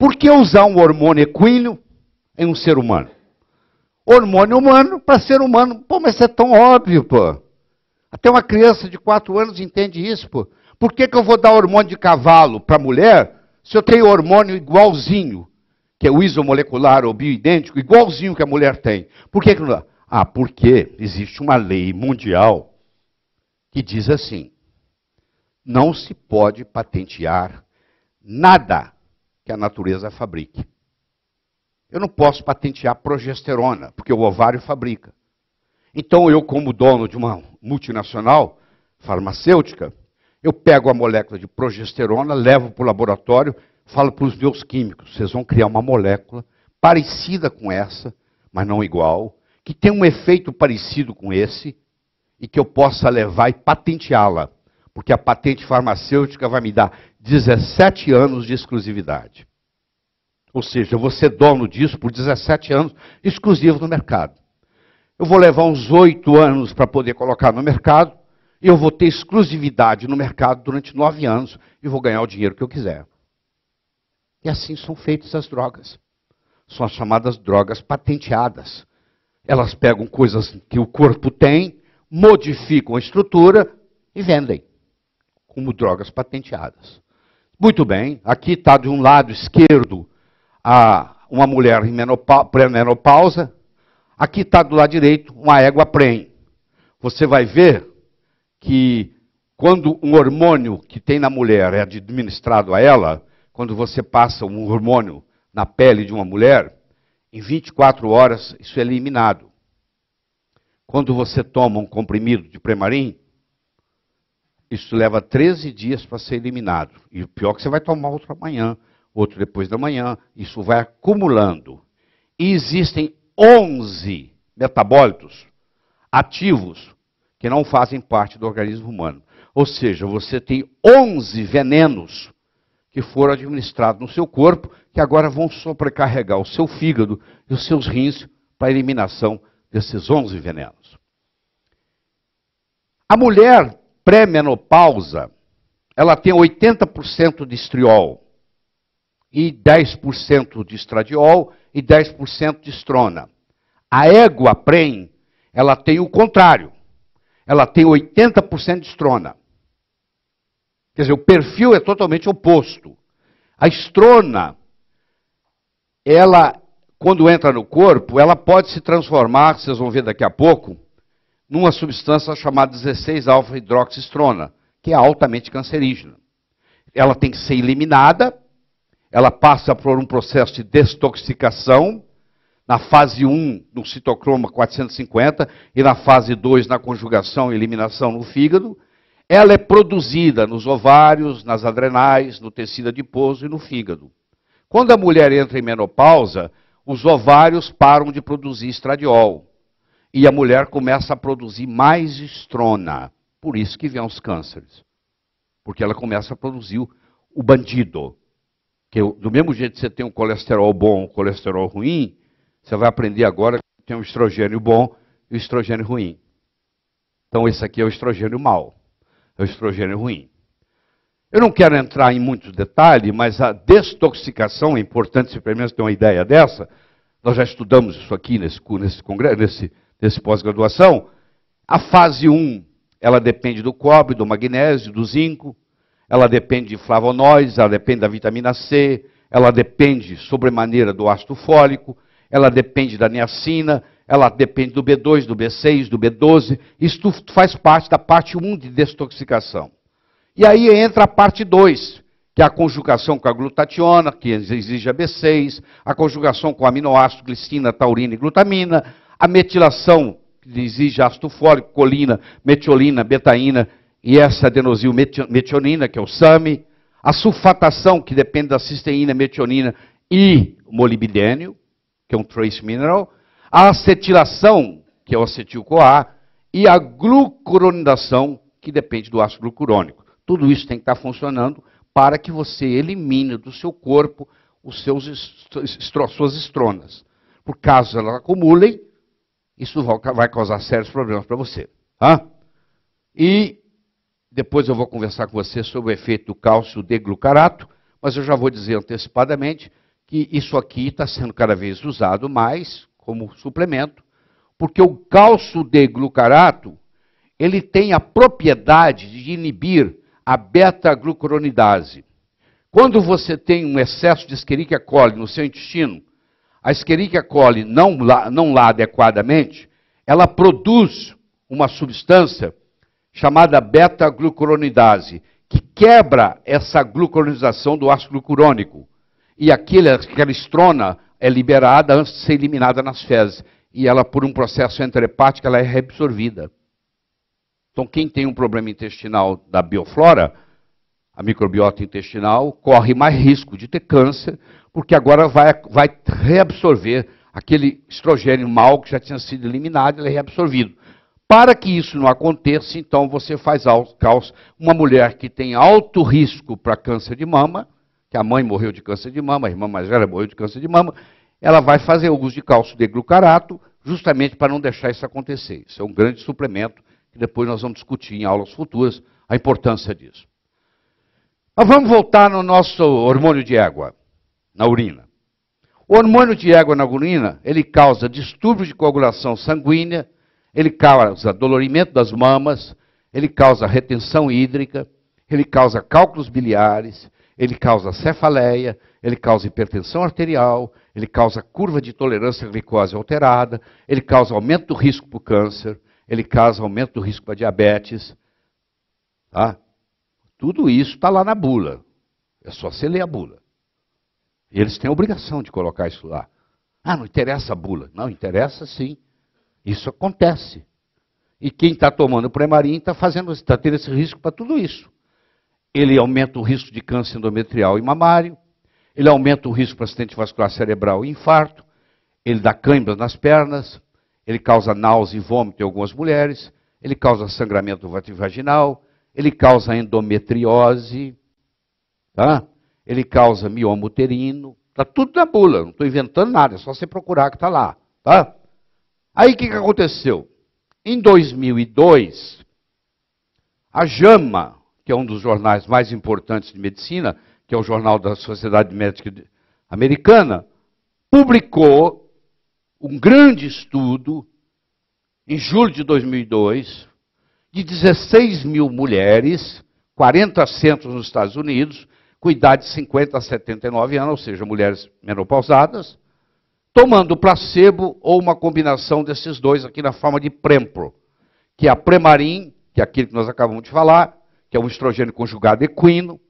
Por que usar um hormônio equino em um ser humano? Hormônio humano para ser humano. Pô, mas isso é tão óbvio, pô. Até uma criança de 4 anos entende isso, pô. Por que eu vou dar hormônio de cavalo para mulher se eu tenho hormônio igualzinho, que é o isomolecular ou bioidêntico, igualzinho que a mulher tem? Por que não dá? Ah, porque existe uma lei mundial que diz assim, não se pode patentear nada que a natureza fabrique. Eu não posso patentear progesterona, porque o ovário fabrica. Então eu, como dono de uma multinacional farmacêutica, eu pego a molécula de progesterona, levo para o laboratório, falo para os meus químicos, vocês vão criar uma molécula parecida com essa, mas não igual, que tem um efeito parecido com esse, e que eu possa levar e patenteá-la, porque a patente farmacêutica vai me dar 17 anos de exclusividade. Ou seja, eu vou ser dono disso por 17 anos, exclusivo no mercado. Eu vou levar uns 8 anos para poder colocar no mercado, e eu vou ter exclusividade no mercado durante 9 anos, e vou ganhar o dinheiro que eu quiser. E assim são feitas as drogas. São as chamadas drogas patenteadas. Elas pegam coisas que o corpo tem, modificam a estrutura e vendem como drogas patenteadas. Muito bem, aqui está de um lado esquerdo uma mulher em pré-menopausa, aqui está do lado direito uma égua pren. Você vai ver que quando um hormônio que tem na mulher é administrado a ela, quando você passa um hormônio na pele de uma mulher, em 24 horas isso é eliminado. Quando você toma um comprimido de Premarin, Isso leva 13 dias para ser eliminado. E o pior é que você vai tomar outro amanhã, outro depois da manhã. Isso vai acumulando. E existem 11 metabólitos ativos que não fazem parte do organismo humano. Ou seja, você tem 11 venenos que foram administrados no seu corpo, que agora vão sobrecarregar o seu fígado e os seus rins para a eliminação desses 11 venenos. A mulher pré-menopausa, ela tem 80% de estriol, e 10% de estradiol e 10% de estrona. A égua prem, ela tem o contrário. Ela tem 80% de estrona. Quer dizer, o perfil é totalmente oposto. A estrona, ela, quando entra no corpo, ela pode se transformar, vocês vão ver daqui a pouco, numa substância chamada 16-alfa-hidroxistrona, que é altamente cancerígena. Ela tem que ser eliminada, ela passa por um processo de destoxicação, na fase 1, no citocroma 450, e na fase 2, na conjugação e eliminação no fígado. Ela é produzida nos ovários, nas adrenais, no tecido adiposo e no fígado. Quando a mulher entra em menopausa, os ovários param de produzir estradiol. E a mulher começa a produzir mais estrona. Por isso que vem os cânceres. Porque ela começa a produzir o bandido. Que do mesmo jeito que você tem um colesterol bom, um colesterol ruim, você vai aprender agora que tem um estrogênio bom e um estrogênio ruim. Então esse aqui é o estrogênio mau, é o estrogênio ruim. Eu não quero entrar em muitos detalhes, mas a destoxicação é importante, se pelo menos tem uma ideia dessa. Nós já estudamos isso aqui nesse congresso, nesse pós-graduação. A fase 1, ela depende do cobre, do magnésio, do zinco. Ela depende de flavonoides, ela depende da vitamina C, ela depende, sobremaneira, do ácido fólico, ela depende da niacina, ela depende do B2, do B6, do B12. Isso faz parte da parte 1 de destoxicação. E aí entra a parte 2, que é a conjugação com a glutationa, que exige a B6, a conjugação com aminoácido, glicina, taurina e glutamina, a metilação, que exige ácido fólico, colina, metiolina, betaína, e essa adenosilmetionina, que é o SAMe, a sulfatação, que depende da cisteína, metionina e molibdênio, que é um trace mineral, a acetilação, que é o acetil-CoA, e a glucuronidação, que depende do ácido glucurônico. Tudo isso tem que estar funcionando para que você elimine do seu corpo os suas estronas. Por caso elas acumulem, isso vai causar sérios problemas para você. E depois eu vou conversar com você sobre o efeito do cálcio D-glucarato, mas eu já vou dizer antecipadamente que isso aqui está sendo cada vez usado mais como suplemento, porque o cálcio D-glucarato, ele tem a propriedade de inibir a beta-glucuronidase. Quando você tem um excesso de Escherichia coli no seu intestino, a Escherichia coli não lá adequadamente, ela produz uma substância chamada beta-glucuronidase, que quebra essa glucuronização do ácido glucurônico. E aquela estrona é liberada antes de ser eliminada nas fezes. E ela, por um processo enterhepático, ela é reabsorvida. Então, quem tem um problema intestinal da bioflora, a microbiota intestinal, corre mais risco de ter câncer, porque agora vai reabsorver aquele estrogênio mau que já tinha sido eliminado, ele é reabsorvido. Para que isso não aconteça, então você faz cálcio. Uma mulher que tem alto risco para câncer de mama, que a mãe morreu de câncer de mama, a irmã mais velha morreu de câncer de mama, ela vai fazer uso de cálcio D-glucarato, justamente para não deixar isso acontecer. Isso é um grande suplemento, que depois nós vamos discutir em aulas futuras a importância disso. Mas vamos voltar no nosso hormônio de égua, na urina. O hormônio de égua na urina, ele causa distúrbio de coagulação sanguínea, ele causa dolorimento das mamas, ele causa retenção hídrica, ele causa cálculos biliares, ele causa cefaleia, ele causa hipertensão arterial, ele causa curva de tolerância à glicose alterada, ele causa aumento do risco para o câncer, ele causa aumento do risco para diabetes. Tá? Tudo isso está lá na bula. É só você ler a bula. E eles têm a obrigação de colocar isso lá. Não interessa a bula. Não, interessa sim. Isso acontece. E quem está tomando Premarin está tendo esse risco para tudo isso. Ele aumenta o risco de câncer endometrial e mamário, ele aumenta o risco para acidente vascular cerebral e infarto, ele dá cãibras nas pernas, ele causa náusea e vômito em algumas mulheres, ele causa sangramento vaginal, ele causa endometriose, tá? Ele causa mioma uterino, está tudo na bula, não estou inventando nada, é só você procurar que está lá. Tá? Aí o que aconteceu? Em 2002, a JAMA, que é um dos jornais mais importantes de medicina, que é o jornal da Sociedade Médica Americana, publicou um grande estudo, em julho de 2002, de 16 mil mulheres, 40 centros nos Estados Unidos, com idade de 50 a 79 anos, ou seja, mulheres menopausadas, tomando placebo ou uma combinação desses dois aqui na forma de Prempro, que é a Premarin, que é aquele que nós acabamos de falar, que é um estrogênio conjugado equino,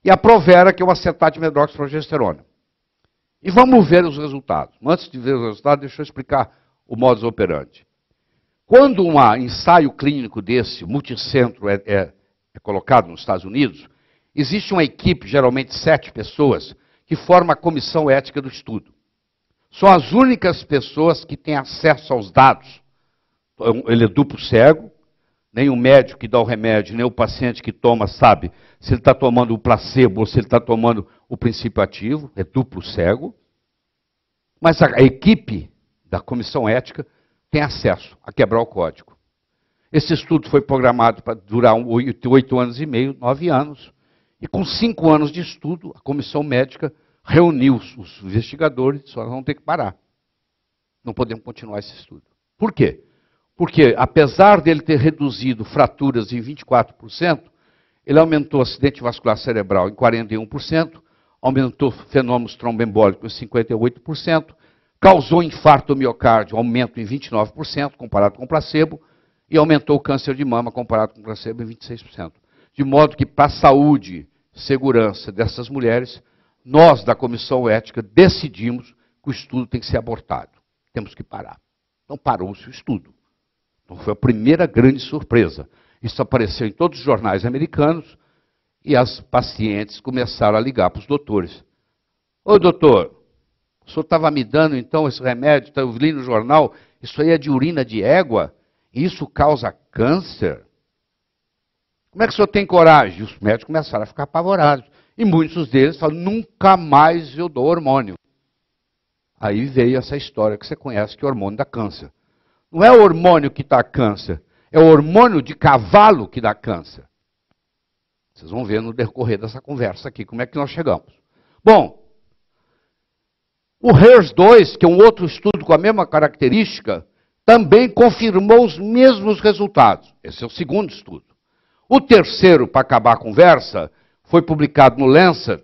e a Provera, que é um acetato de medroxiprogesterona. E vamos ver os resultados. Antes de ver os resultados, deixa eu explicar o modus operandi. Quando um ensaio clínico desse, multicentro, é colocado nos Estados Unidos, existe uma equipe, geralmente 7 pessoas, que forma a comissão ética do estudo. São as únicas pessoas que têm acesso aos dados. Ele é duplo cego, nem o médico que dá o remédio, nem o paciente que toma sabe se ele está tomando o placebo ou se ele está tomando o princípio ativo, é duplo cego. Mas a equipe da comissão ética tem acesso a quebrar o código. Esse estudo foi programado para durar 8 anos e meio, 9 anos. E com 5 anos de estudo, a comissão médica reuniu os investigadores e disse: nós vamos ter que parar. Não podemos continuar esse estudo. Por quê? Porque, apesar dele ter reduzido fraturas em 24%, ele aumentou acidente vascular cerebral em 41%, aumentou fenômenos tromboembólicos em 58%, causou infarto do miocárdio, aumento em 29%, comparado com o placebo, e aumentou o câncer de mama, comparado com o placebo, em 26%. De modo que, para a saúde e segurança dessas mulheres, nós, da comissão ética, decidimos que o estudo tem que ser abortado. Temos que parar. Então, parou-se o estudo. Então, foi a primeira grande surpresa. Isso apareceu em todos os jornais americanos e as pacientes começaram a ligar para os doutores. Ô, doutor, o senhor estava me dando, então, esse remédio, eu li no jornal, isso aí é de urina de égua, e isso causa câncer? Como é que o senhor tem coragem? E os médicos começaram a ficar apavorados. E muitos deles falaram: nunca mais eu dou hormônio. Aí veio essa história que você conhece, que é o hormônio dá câncer. Não é o hormônio que dá câncer, é o hormônio de cavalo que dá câncer. Vocês vão ver no decorrer dessa conversa aqui como é que nós chegamos. Bom, o HERS-2, que é um outro estudo com a mesma característica, também confirmou os mesmos resultados. Esse é o segundo estudo. O terceiro, para acabar a conversa, foi publicado no Lancet,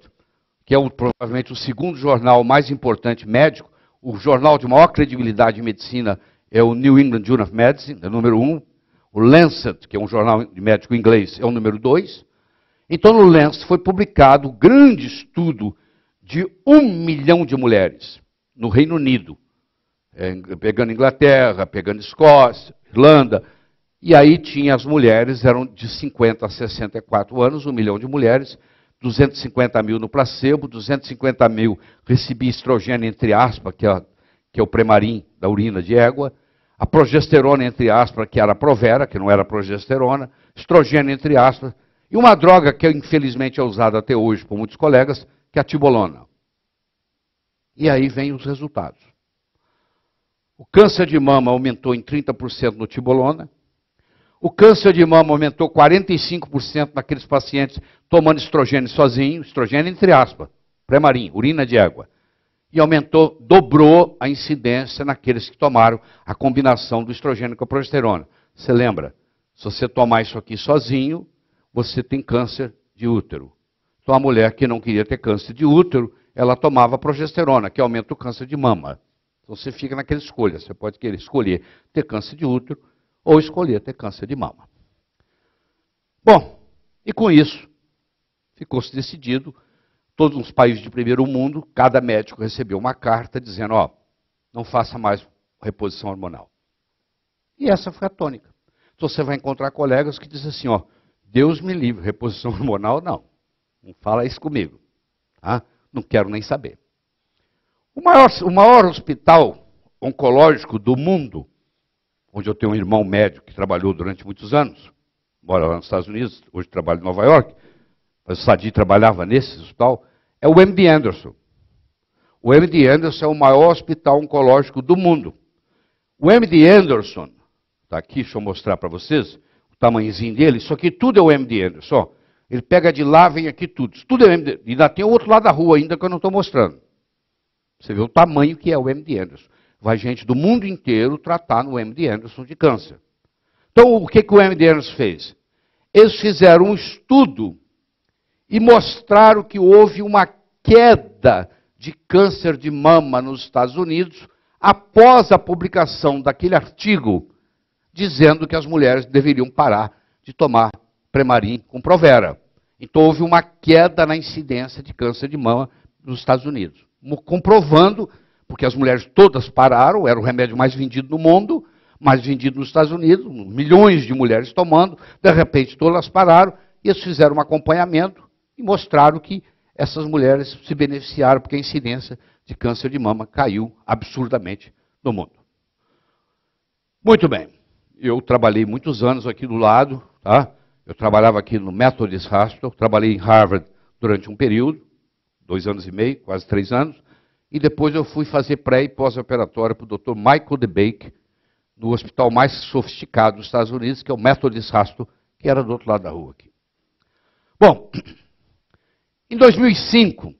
que é provavelmente o segundo jornal mais importante médico. O jornal de maior credibilidade em medicina é o New England Journal of Medicine, é o número 1. O Lancet, que é um jornal de médico inglês, é o número 2. Então, no Lancet foi publicado um grande estudo de 1 milhão de mulheres no Reino Unido, pegando Inglaterra, pegando Escócia, Irlanda. E aí tinha as mulheres, eram de 50 a 64 anos, 1 milhão de mulheres, 250 mil no placebo, 250 mil recebia estrogênio, entre aspas, que é o Premarin da urina de égua, a progesterona, entre aspas, que era a Provera, que não era progesterona, estrogênio, entre aspas, e uma droga que infelizmente é usada até hoje por muitos colegas, que é a tibolona. E aí vem os resultados. O câncer de mama aumentou em 30% no tibolona. O câncer de mama aumentou 45% naqueles pacientes tomando estrogênio sozinho, estrogênio entre aspas, Premarin, urina de égua. E aumentou, dobrou a incidência naqueles que tomaram a combinação do estrogênio com a progesterona. Você lembra? Se você tomar isso aqui sozinho, você tem câncer de útero. Então a mulher que não queria ter câncer de útero, ela tomava progesterona, que aumenta o câncer de mama. Então você fica naquela escolha, você pode querer escolher ter câncer de útero ou escolher ter câncer de mama. Bom, e com isso, ficou-se decidido, todos os países de primeiro mundo, cada médico recebeu uma carta dizendo: ó, não faça mais reposição hormonal. E essa foi a tônica. Então você vai encontrar colegas que dizem assim, ó, Deus me livre, reposição hormonal, não. Não fala isso comigo. Tá? Não quero nem saber. O maior hospital oncológico do mundo, onde eu tenho um irmão médico que trabalhou durante muitos anos, mora lá nos Estados Unidos, hoje trabalha em Nova York, mas o Sadi trabalhava nesse hospital, é o MD Anderson. O MD Anderson é o maior hospital oncológico do mundo. O MD Anderson, está aqui, deixa eu mostrar para vocês, o tamanhozinho dele, isso aqui tudo é o MD Anderson. Ó. Ele pega de lá, vem aqui tudo. Isso tudo é o MD. E ainda tem o outro lado da rua ainda que eu não estou mostrando. Você vê o tamanho que é o MD Anderson. Vai gente do mundo inteiro tratar no MD Anderson de câncer. Então, o que o MD Anderson fez? Eles fizeram um estudo e mostraram que houve uma queda de câncer de mama nos Estados Unidos após a publicação daquele artigo dizendo que as mulheres deveriam parar de tomar Premarin com Provera. Então houve uma queda na incidência de câncer de mama nos Estados Unidos. Comprovando, porque as mulheres todas pararam, era o remédio mais vendido no mundo, mais vendido nos Estados Unidos, milhões de mulheres tomando, de repente todas pararam, e eles fizeram um acompanhamento e mostraram que essas mulheres se beneficiaram porque a incidência de câncer de mama caiu absurdamente no mundo. Muito bem. Eu trabalhei muitos anos aqui do lado, tá? Eu trabalhava aqui no Methodist Hospital, trabalhei em Harvard durante um período, 2 anos e meio, quase 3 anos, e depois eu fui fazer pré e pós-operatório para o Dr. Michael DeBake, no hospital mais sofisticado dos Estados Unidos, que é o Methodist Hospital, que era do outro lado da rua aqui. Bom, em 2005,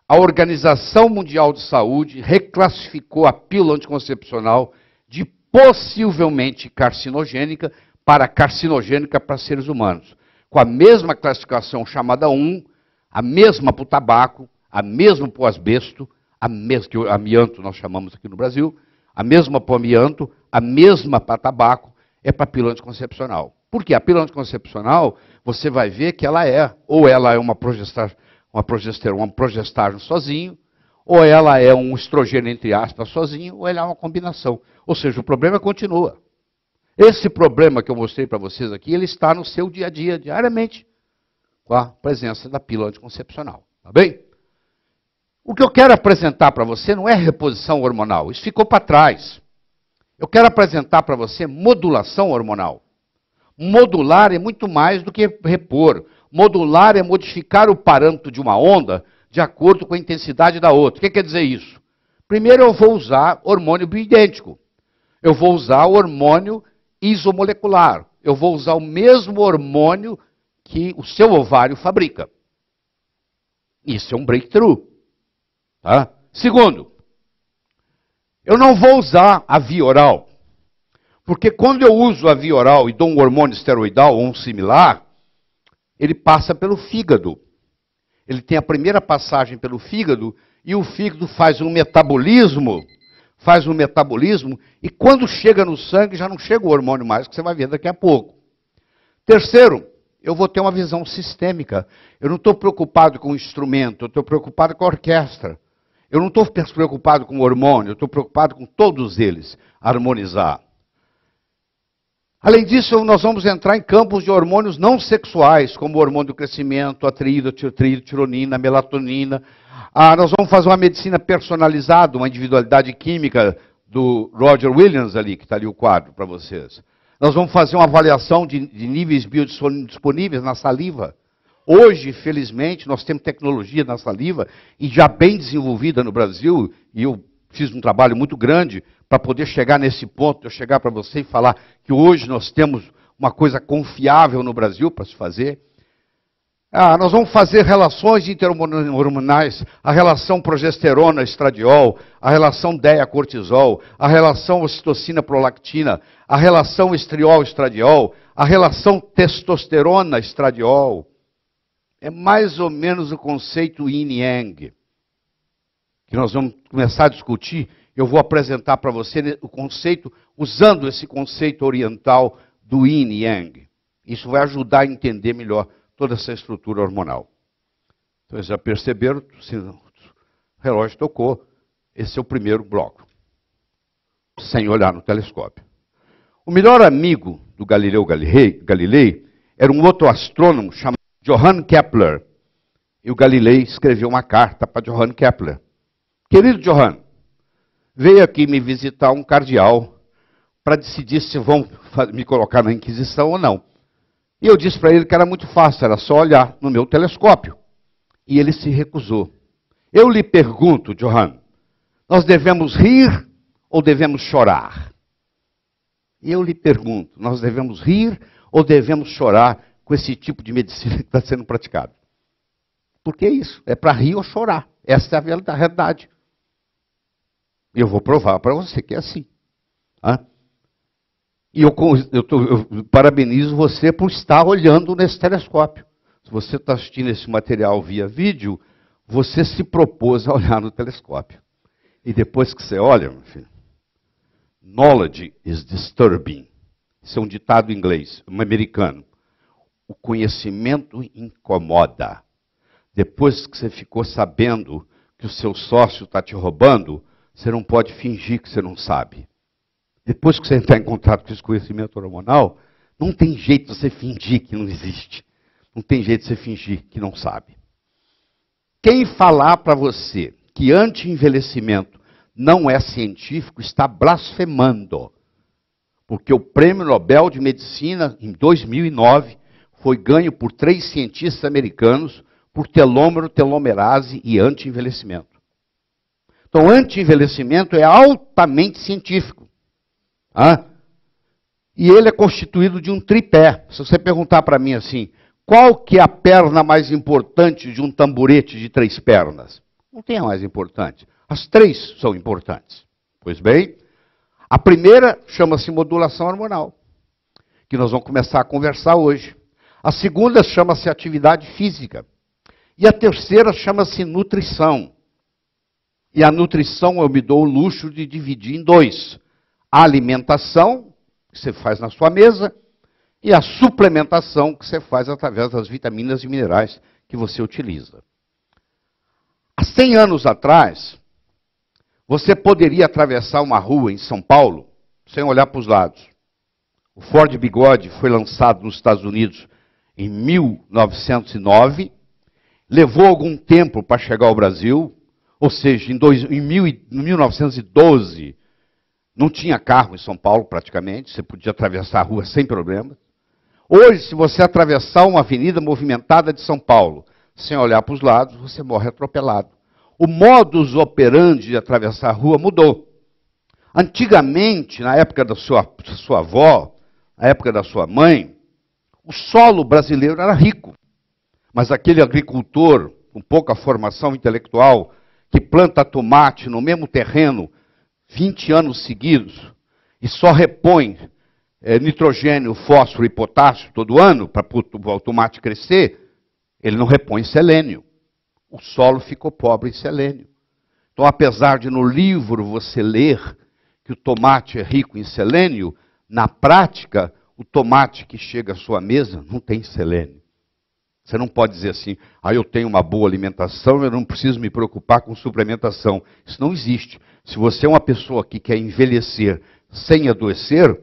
a Organização Mundial de Saúde reclassificou a pílula anticoncepcional de possivelmente carcinogênica para carcinogênica para seres humanos, com a mesma classificação chamada 1, a mesma para o tabaco, a mesma para o asbesto, a mesma que o amianto nós chamamos aqui no Brasil, a mesma para o amianto, a mesma para tabaco, é para a pílula anticoncepcional. Por quê? A pílula anticoncepcional, você vai ver que ela é, ou ela é uma progesterona, um progestágeno sozinho, ou ela é um estrogênio, entre aspas, sozinho, ou ela é uma combinação. Ou seja, o problema continua. Esse problema que eu mostrei para vocês aqui, ele está no seu dia a dia, diariamente, com a presença da pílula anticoncepcional. Tá bem? O que eu quero apresentar para você não é reposição hormonal, isso ficou para trás. Eu quero apresentar para você modulação hormonal. Modular é muito mais do que repor. Modular é modificar o parâmetro de uma onda de acordo com a intensidade da outra. O que quer dizer isso? Primeiro eu vou usar hormônio bioidêntico. Eu vou usar hormônio isomolecular. Eu vou usar o mesmo hormônio que o seu ovário fabrica. Isso é um breakthrough. Tá? Segundo, eu não vou usar a via oral. Porque quando eu uso a via oral e dou um hormônio esteroidal ou um similar, ele passa pelo fígado. Ele tem a primeira passagem pelo fígado e o fígado faz um metabolismo, e quando chega no sangue já não chega o hormônio mais, que você vai ver daqui a pouco. Terceiro, eu vou ter uma visão sistêmica. Eu não estou preocupado com o instrumento, eu estou preocupado com a orquestra. Eu não estou preocupado com o hormônio, eu estou preocupado com todos eles, harmonizar. Além disso, nós vamos entrar em campos de hormônios não sexuais, como o hormônio do crescimento, a tironina, a melatonina. Nós vamos fazer uma medicina personalizada, uma individualidade química do Roger Williams ali, que está ali o quadro para vocês. Nós vamos fazer uma avaliação de níveis biodisponíveis na saliva. Hoje, felizmente, nós temos tecnologia na saliva, e já bem desenvolvida no Brasil, e eu fiz um trabalho muito grande para poder chegar nesse ponto, eu chegar para você e falar que hoje nós temos uma coisa confiável no Brasil para se fazer. Nós vamos fazer relações interhormonais, a relação progesterona-estradiol, a relação DEA-cortisol, a relação ocitocina-prolactina, a relação estriol-estradiol, a relação testosterona-estradiol. É mais ou menos o conceito yin e yang, que nós vamos começar a discutir. Eu vou apresentar para você o conceito, usando esse conceito oriental do yin e yang. Isso vai ajudar a entender melhor toda essa estrutura hormonal. Então, vocês já perceberam, se o relógio tocou, esse é o primeiro bloco, sem olhar no telescópio. O melhor amigo do Galileu Galilei era um outro astrônomo chamado Johann Kepler. E o Galilei escreveu uma carta para Johann Kepler. Querido Johann, veio aqui me visitar um cardeal para decidir se vão me colocar na Inquisição ou não. E eu disse para ele que era muito fácil, era só olhar no meu telescópio. E ele se recusou. Eu lhe pergunto, Johann, nós devemos rir ou devemos chorar? E eu lhe pergunto, nós devemos rir ou devemos chorar com esse tipo de medicina que está sendo praticado? Porque é isso, é para rir ou chorar. Essa é a verdade. E eu vou provar para você que é assim. E eu parabenizo você por estar olhando nesse telescópio. Se você está assistindo esse material via vídeo, você se propôs a olhar no telescópio. E depois que você olha, meu filho, knowledge is disturbing. Isso é um ditado em inglês, um americano. O conhecimento incomoda. Depois que você ficou sabendo que o seu sócio está te roubando, você não pode fingir que você não sabe. Depois que você entrar em contato com esse conhecimento hormonal, não tem jeito de você fingir que não existe. Não tem jeito de você fingir que não sabe. Quem falar para você que anti-envelhecimento não é científico, está blasfemando. Porque o Prêmio Nobel de Medicina, em 2009, foi ganho por 3 cientistas americanos por telômero, telomerase e anti-envelhecimento. Então, anti-envelhecimento é altamente científico. E ele é constituído de um tripé. Se você perguntar para mim assim, qual que é a perna mais importante de um tamborete de 3 pernas? Não tem a mais importante. As 3 são importantes. Pois bem, a primeira chama-se modulação hormonal, que nós vamos começar a conversar hoje. A segunda chama-se atividade física. E a terceira chama-se nutrição. E a nutrição eu me dou o luxo de dividir em 2. A alimentação, que você faz na sua mesa, e a suplementação, que você faz através das vitaminas e minerais que você utiliza. Há 100 anos atrás, você poderia atravessar uma rua em São Paulo sem olhar para os lados. O Ford Bigode foi lançado nos Estados Unidos em 1909, levou algum tempo para chegar ao Brasil, ou seja, em 1912, não tinha carro em São Paulo praticamente, você podia atravessar a rua sem problema. Hoje, se você atravessar uma avenida movimentada de São Paulo, sem olhar para os lados, você morre atropelado. O modus operandi de atravessar a rua mudou. Antigamente, na época da sua avó, na época da sua mãe, o solo brasileiro era rico. Mas aquele agricultor com pouca formação intelectual, que planta tomate no mesmo terreno 20 anos seguidos e só repõe nitrogênio, fósforo e potássio todo ano para o tomate crescer, ele não repõe selênio. O solo ficou pobre em selênio. Então, apesar de no livro você ler que o tomate é rico em selênio, na prática, o tomate que chega à sua mesa não tem selênio. Você não pode dizer assim, eu tenho uma boa alimentação, eu não preciso me preocupar com suplementação. Isso não existe. Se você é uma pessoa que quer envelhecer sem adoecer,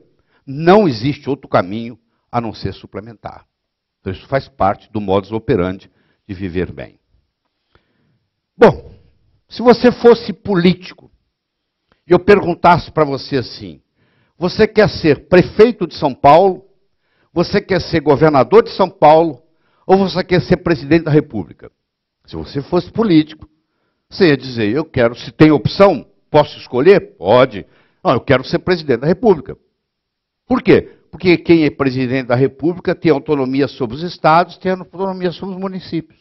não existe outro caminho a não ser suplementar. Então isso faz parte do modus operandi de viver bem. Bom, se você fosse político e eu perguntasse para você assim, você quer ser prefeito de São Paulo, você quer ser governador de São Paulo, ou você quer ser presidente da República? Se você fosse político, você ia dizer, eu quero, se tem opção, posso escolher? Pode. Não, eu quero ser presidente da República. Por quê? Porque quem é presidente da República tem autonomia sobre os estados, tem autonomia sobre os municípios.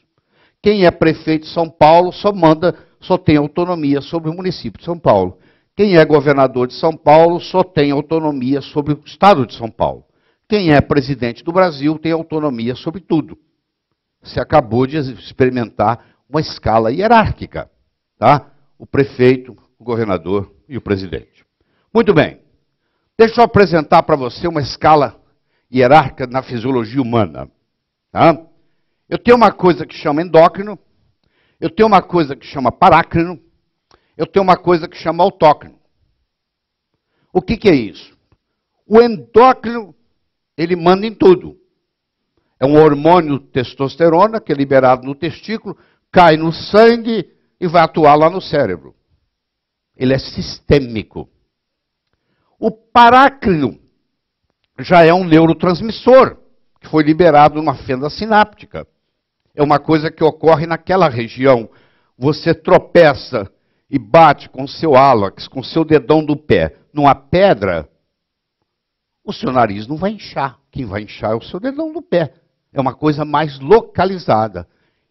Quem é prefeito de São Paulo só tem autonomia sobre o município de São Paulo. Quem é governador de São Paulo só tem autonomia sobre o estado de São Paulo. Quem é presidente do Brasil tem autonomia sobre tudo. Você acabou de experimentar uma escala hierárquica, tá? O prefeito, o governador e o presidente. Muito bem. Deixa eu apresentar para você uma escala hierárquica na fisiologia humana. Tá? Eu tenho uma coisa que chama endócrino, eu tenho uma coisa que chama parácrino, eu tenho uma coisa que chama autócrino. O que é isso? O endócrino ele manda em tudo. É um hormônio testosterona que é liberado no testículo, cai no sangue e vai atuar lá no cérebro. Ele é sistêmico. O paráclino já é um neurotransmissor, que foi liberado numa fenda sináptica. É uma coisa que ocorre naquela região. Você tropeça e bate com o seu álax, com o seu dedão do pé, numa pedra, o seu nariz não vai inchar. Quem vai inchar é o seu dedão do pé. É uma coisa mais localizada.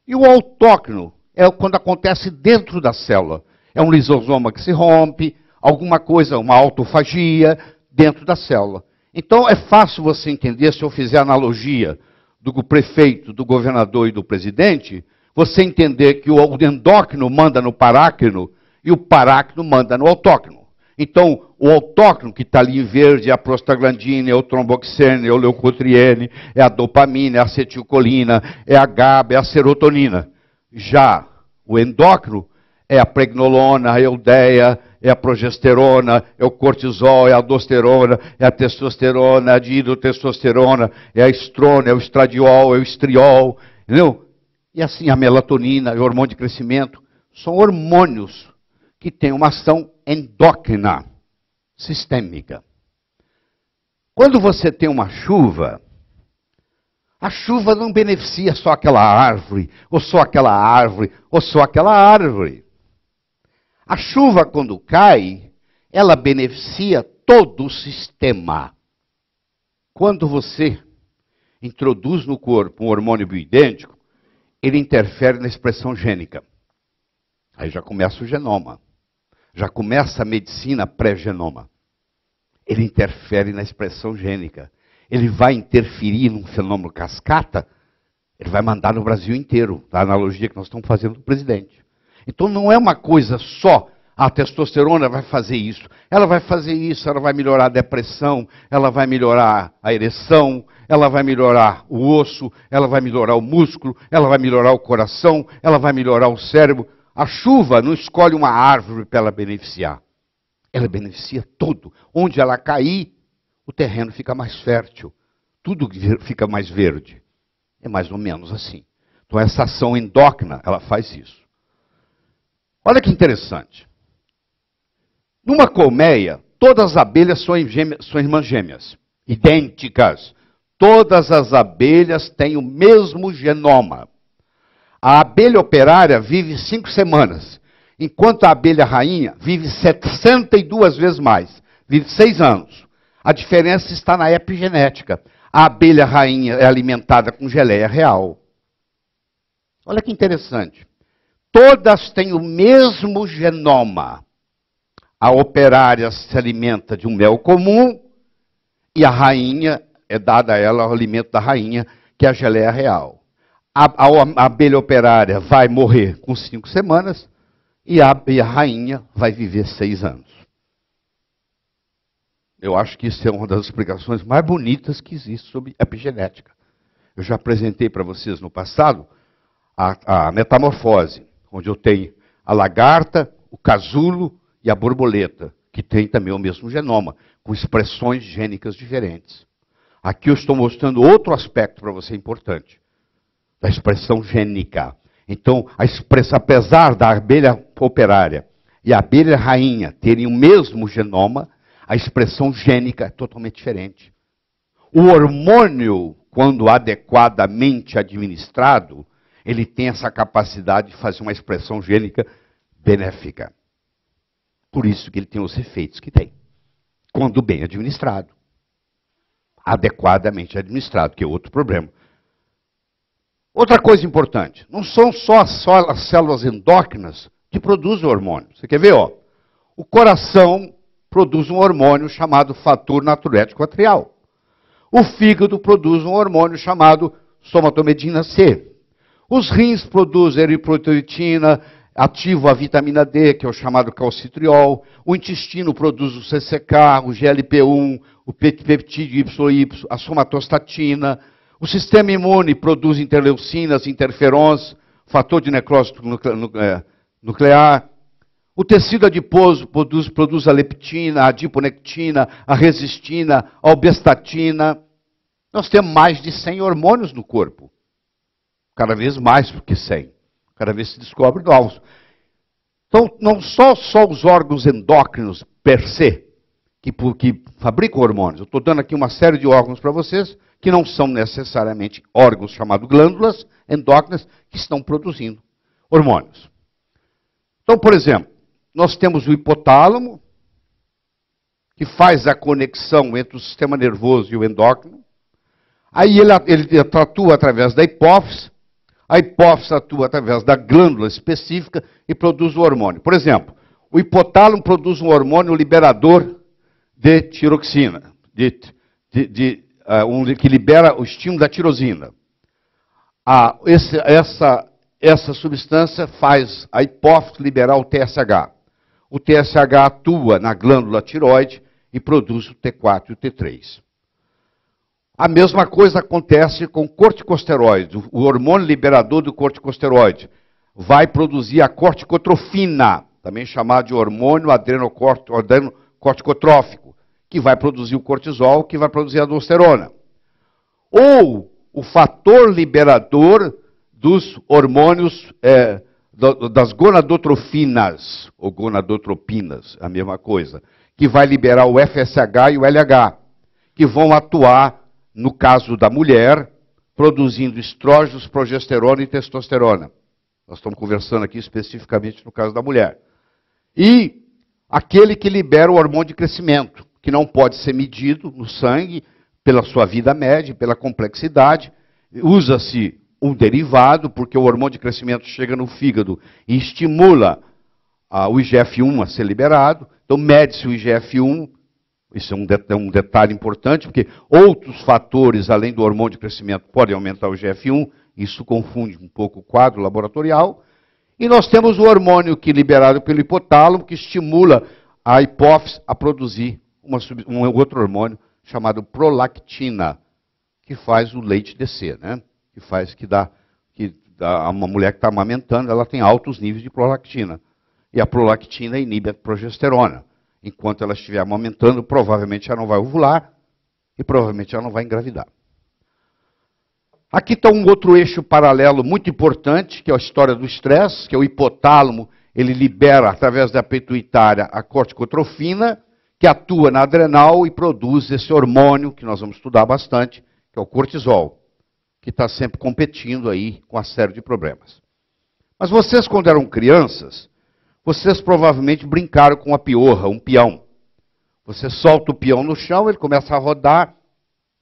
E o autóctono é quando acontece dentro da célula. É um lisosoma que se rompe, alguma coisa, uma autofagia dentro da célula. Então é fácil você entender, se eu fizer analogia do prefeito, do governador e do presidente, você entender que o endócrino manda no parácrino e o parácrino manda no autóctono. Então, o autóctono que está ali em verde é a prostaglandina, é o tromboxane, é o leucotriene, é a dopamina, é a acetilcolina, é a GABA, é a serotonina. Já o endócrino é a pregnolona, a eudeia, é a progesterona, é o cortisol, é a aldosterona, é a testosterona, é a dihidrotestosterona, é a estrona, é o estradiol, é o estriol, entendeu? E assim a melatonina, o hormônio de crescimento, são hormônios que têm uma ação endócrina, sistêmica. Quando você tem uma chuva, a chuva não beneficia só aquela árvore, ou só aquela árvore, ou só aquela árvore. A chuva, quando cai, ela beneficia todo o sistema. Quando você introduz no corpo um hormônio bioidêntico, ele interfere na expressão gênica. Aí já começa o genoma. Já começa a medicina pré-genoma. Ele interfere na expressão gênica. Ele vai interferir num fenômeno cascata, ele vai mandar no Brasil inteiro, a analogia que nós estamos fazendo do presidente. Então não é uma coisa só, a testosterona vai fazer isso. Ela vai fazer isso, ela vai melhorar a depressão, ela vai melhorar a ereção, ela vai melhorar o osso, ela vai melhorar o músculo, ela vai melhorar o coração, ela vai melhorar o cérebro. A chuva não escolhe uma árvore para ela beneficiar. Ela beneficia tudo. Onde ela cair, o terreno fica mais fértil. Tudo fica mais verde. É mais ou menos assim. Então essa ação endócrina, ela faz isso. Olha que interessante. Numa colmeia, todas as abelhas são irmãs gêmeas. Idênticas. Todas as abelhas têm o mesmo genoma. A abelha operária vive 5 semanas, enquanto a abelha rainha vive 62 vezes mais, vive 6 anos. A diferença está na epigenética. A abelha rainha é alimentada com geleia real. Olha que interessante. Todas têm o mesmo genoma. A operária se alimenta de um mel comum e a rainha, é dada a ela o alimento da rainha, que é a geleia real. A abelha operária vai morrer com 5 semanas e a rainha vai viver 6 anos. Eu acho que isso é uma das explicações mais bonitas que existe sobre epigenética. Eu já apresentei para vocês no passado a metamorfose, onde eu tenho a lagarta, o casulo e a borboleta, que tem também o mesmo genoma, com expressões gênicas diferentes. Aqui eu estou mostrando outro aspecto para você importante. Da expressão gênica. Então, apesar da abelha operária e a abelha rainha terem o mesmo genoma, a expressão gênica é totalmente diferente. O hormônio, quando adequadamente administrado, ele tem essa capacidade de fazer uma expressão gênica benéfica. Por isso que ele tem os efeitos que tem. Quando bem administrado. Adequadamente administrado, que é outro problema. Outra coisa importante, não são só as células endócrinas que produzem o hormônio. Você quer ver? Ó? O coração produz um hormônio chamado fator natriurético atrial. O fígado produz um hormônio chamado somatomedina C. Os rins produzem eritropoetina, ativo a vitamina D, que é o chamado calcitriol. O intestino produz o CCK, o GLP-1, o peptídeo YY, a somatostatina. O sistema imune produz interleucinas, interferons, fator de necrose nuclear. O tecido adiposo produz a leptina, a adiponectina, a resistina, a obestatina. Nós temos mais de 100 hormônios no corpo. Cada vez mais do que 100. Cada vez se descobre novos. Então, não só os órgãos endócrinos per se, que fabricam hormônios. Eu estou dando aqui uma série de órgãos para vocês, que não são necessariamente órgãos chamados glândulas endócrinas, que estão produzindo hormônios. Então, por exemplo, nós temos o hipotálamo, que faz a conexão entre o sistema nervoso e o endócrino. Aí ele atua através da hipófise. A hipófise atua através da glândula específica e produz o hormônio. Por exemplo, o hipotálamo produz um hormônio liberador de tiroxina, que libera o estímulo da tirosina. Essa substância faz a hipófise liberar o TSH. O TSH atua na glândula tiroide e produz o T4 e o T3. A mesma coisa acontece com o corticosteroide. O hormônio liberador do corticosteroide vai produzir a corticotrofina, também chamado de hormônio adrenocorticotrófico, que vai produzir o cortisol, que vai produzir a aldosterona. Ou o fator liberador dos hormônios das gonadotrofinas, ou gonadotropinas, a mesma coisa, que vai liberar o FSH e o LH, que vão atuar, no caso da mulher, produzindo estrógenos, progesterona e testosterona. Nós estamos conversando aqui especificamente no caso da mulher. E aquele que libera o hormônio de crescimento, que não pode ser medido no sangue pela sua vida média, pela complexidade. Usa-se um derivado, porque o hormônio de crescimento chega no fígado e estimula o IGF-1 a ser liberado. Então, mede-se o IGF-1. Isso é um detalhe importante, porque outros fatores, além do hormônio de crescimento, podem aumentar o IGF-1. Isso confunde um pouco o quadro laboratorial. E nós temos o hormônio que é liberado pelo hipotálamo, que estimula a hipófise a produzir um outro hormônio chamado prolactina, que faz o leite descer, né? Uma mulher que está amamentando, ela tem altos níveis de prolactina. E a prolactina inibe a progesterona. Enquanto ela estiver amamentando, provavelmente ela não vai ovular e provavelmente ela não vai engravidar. Aqui está um outro eixo paralelo muito importante, que é a história do estresse, que é o hipotálamo. Ele libera, através da pituitária, a corticotrofina, que atua na adrenal e produz esse hormônio, que nós vamos estudar bastante, que é o cortisol, que está sempre competindo aí com uma série de problemas. Mas vocês, quando eram crianças, vocês provavelmente brincaram com uma piorra, um peão. Você solta o peão no chão, ele começa a rodar,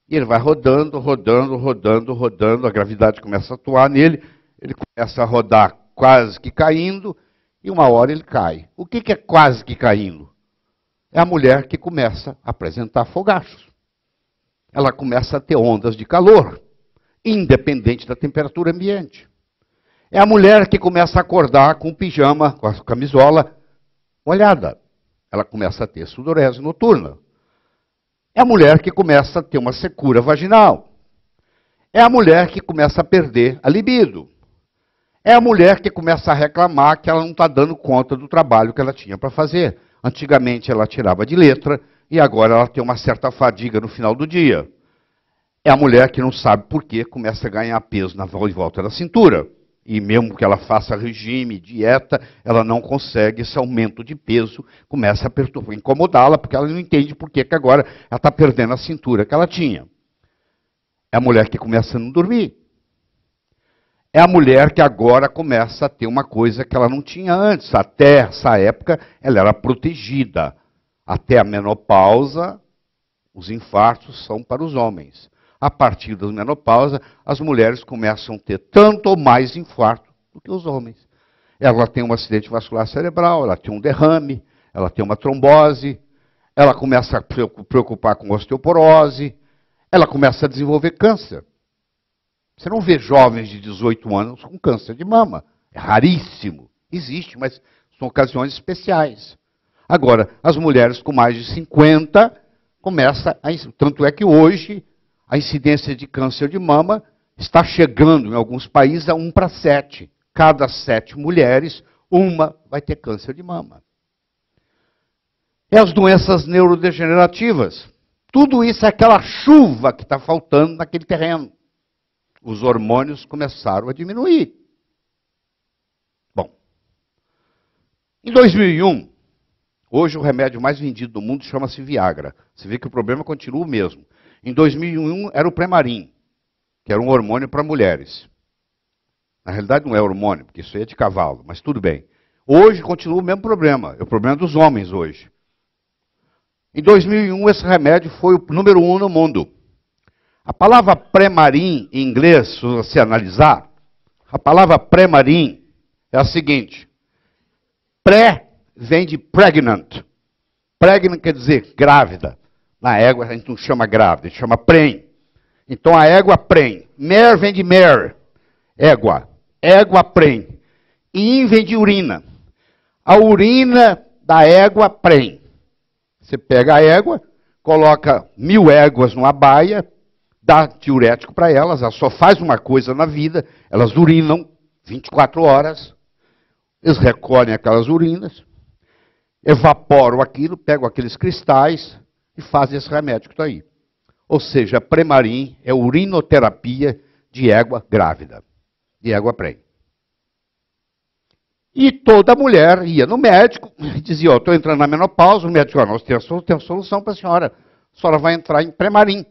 e ele vai rodando, rodando, rodando, rodando, a gravidade começa a atuar nele, ele começa a rodar quase que caindo, e uma hora ele cai. O que é quase que caindo? É a mulher que começa a apresentar fogachos. Ela começa a ter ondas de calor, independente da temperatura ambiente. É a mulher que começa a acordar com o pijama, com a camisola molhada. Ela começa a ter sudorese noturna. É a mulher que começa a ter uma secura vaginal. É a mulher que começa a perder a libido. É a mulher que começa a reclamar que ela não está dando conta do trabalho que ela tinha para fazer. Antigamente ela tirava de letra e agora ela tem uma certa fadiga no final do dia. É a mulher que não sabe por que começa a ganhar peso na volta da cintura. E mesmo que ela faça regime, dieta, ela não consegue, esse aumento de peso começa a incomodá-la, porque ela não entende por que agora ela está perdendo a cintura que ela tinha. É a mulher que começa a não dormir. É a mulher que agora começa a ter uma coisa que ela não tinha antes. Até essa época, ela era protegida. Até a menopausa, os infartos são para os homens. A partir da menopausa, as mulheres começam a ter tanto ou mais infarto do que os homens. Ela tem um acidente vascular cerebral, ela tem um derrame, ela tem uma trombose, ela começa a preocupar com osteoporose, ela começa a desenvolver câncer. Você não vê jovens de 18 anos com câncer de mama. É raríssimo. Existe, mas são ocasiões especiais. Agora, as mulheres com mais de 50 começam a... Tanto é que hoje a incidência de câncer de mama está chegando em alguns países a 1 para 7. Cada 7 mulheres, uma vai ter câncer de mama. E as doenças neurodegenerativas, Tudo isso é aquela chuva que está faltando naquele terreno. Os hormônios começaram a diminuir. Bom, em 2001, hoje o remédio mais vendido do mundo chama-se Viagra. Você vê que o problema continua o mesmo. Em 2001 era o Premarin, que era um hormônio para mulheres. Na realidade não é hormônio, porque isso aí é de cavalo, mas tudo bem. Hoje continua o mesmo problema, é o problema dos homens hoje. Em 2001 esse remédio foi o número 1 no mundo. A palavra Premarin em inglês, se você analisar, a palavra Premarin é a seguinte. Pré vem de pregnant. Pregnant quer dizer grávida. Na égua a gente não chama grávida, a gente chama prem. Então a égua prem. Mare vem de mare, égua. Égua prem. In vem de urina. A urina da égua prem. Você pega a égua, coloca 1000 éguas numa baia, dá diurético para elas só faz uma coisa na vida, elas urinam 24 horas, eles recolhem aquelas urinas, evaporam aquilo, pegam aqueles cristais e fazem esse remédio que está aí. Ou seja, Premarin é urinoterapia de égua grávida, de égua prem. E toda mulher ia no médico e dizia, estou entrando na menopausa, o médico, nós temos a solução para a senhora vai entrar em Premarin.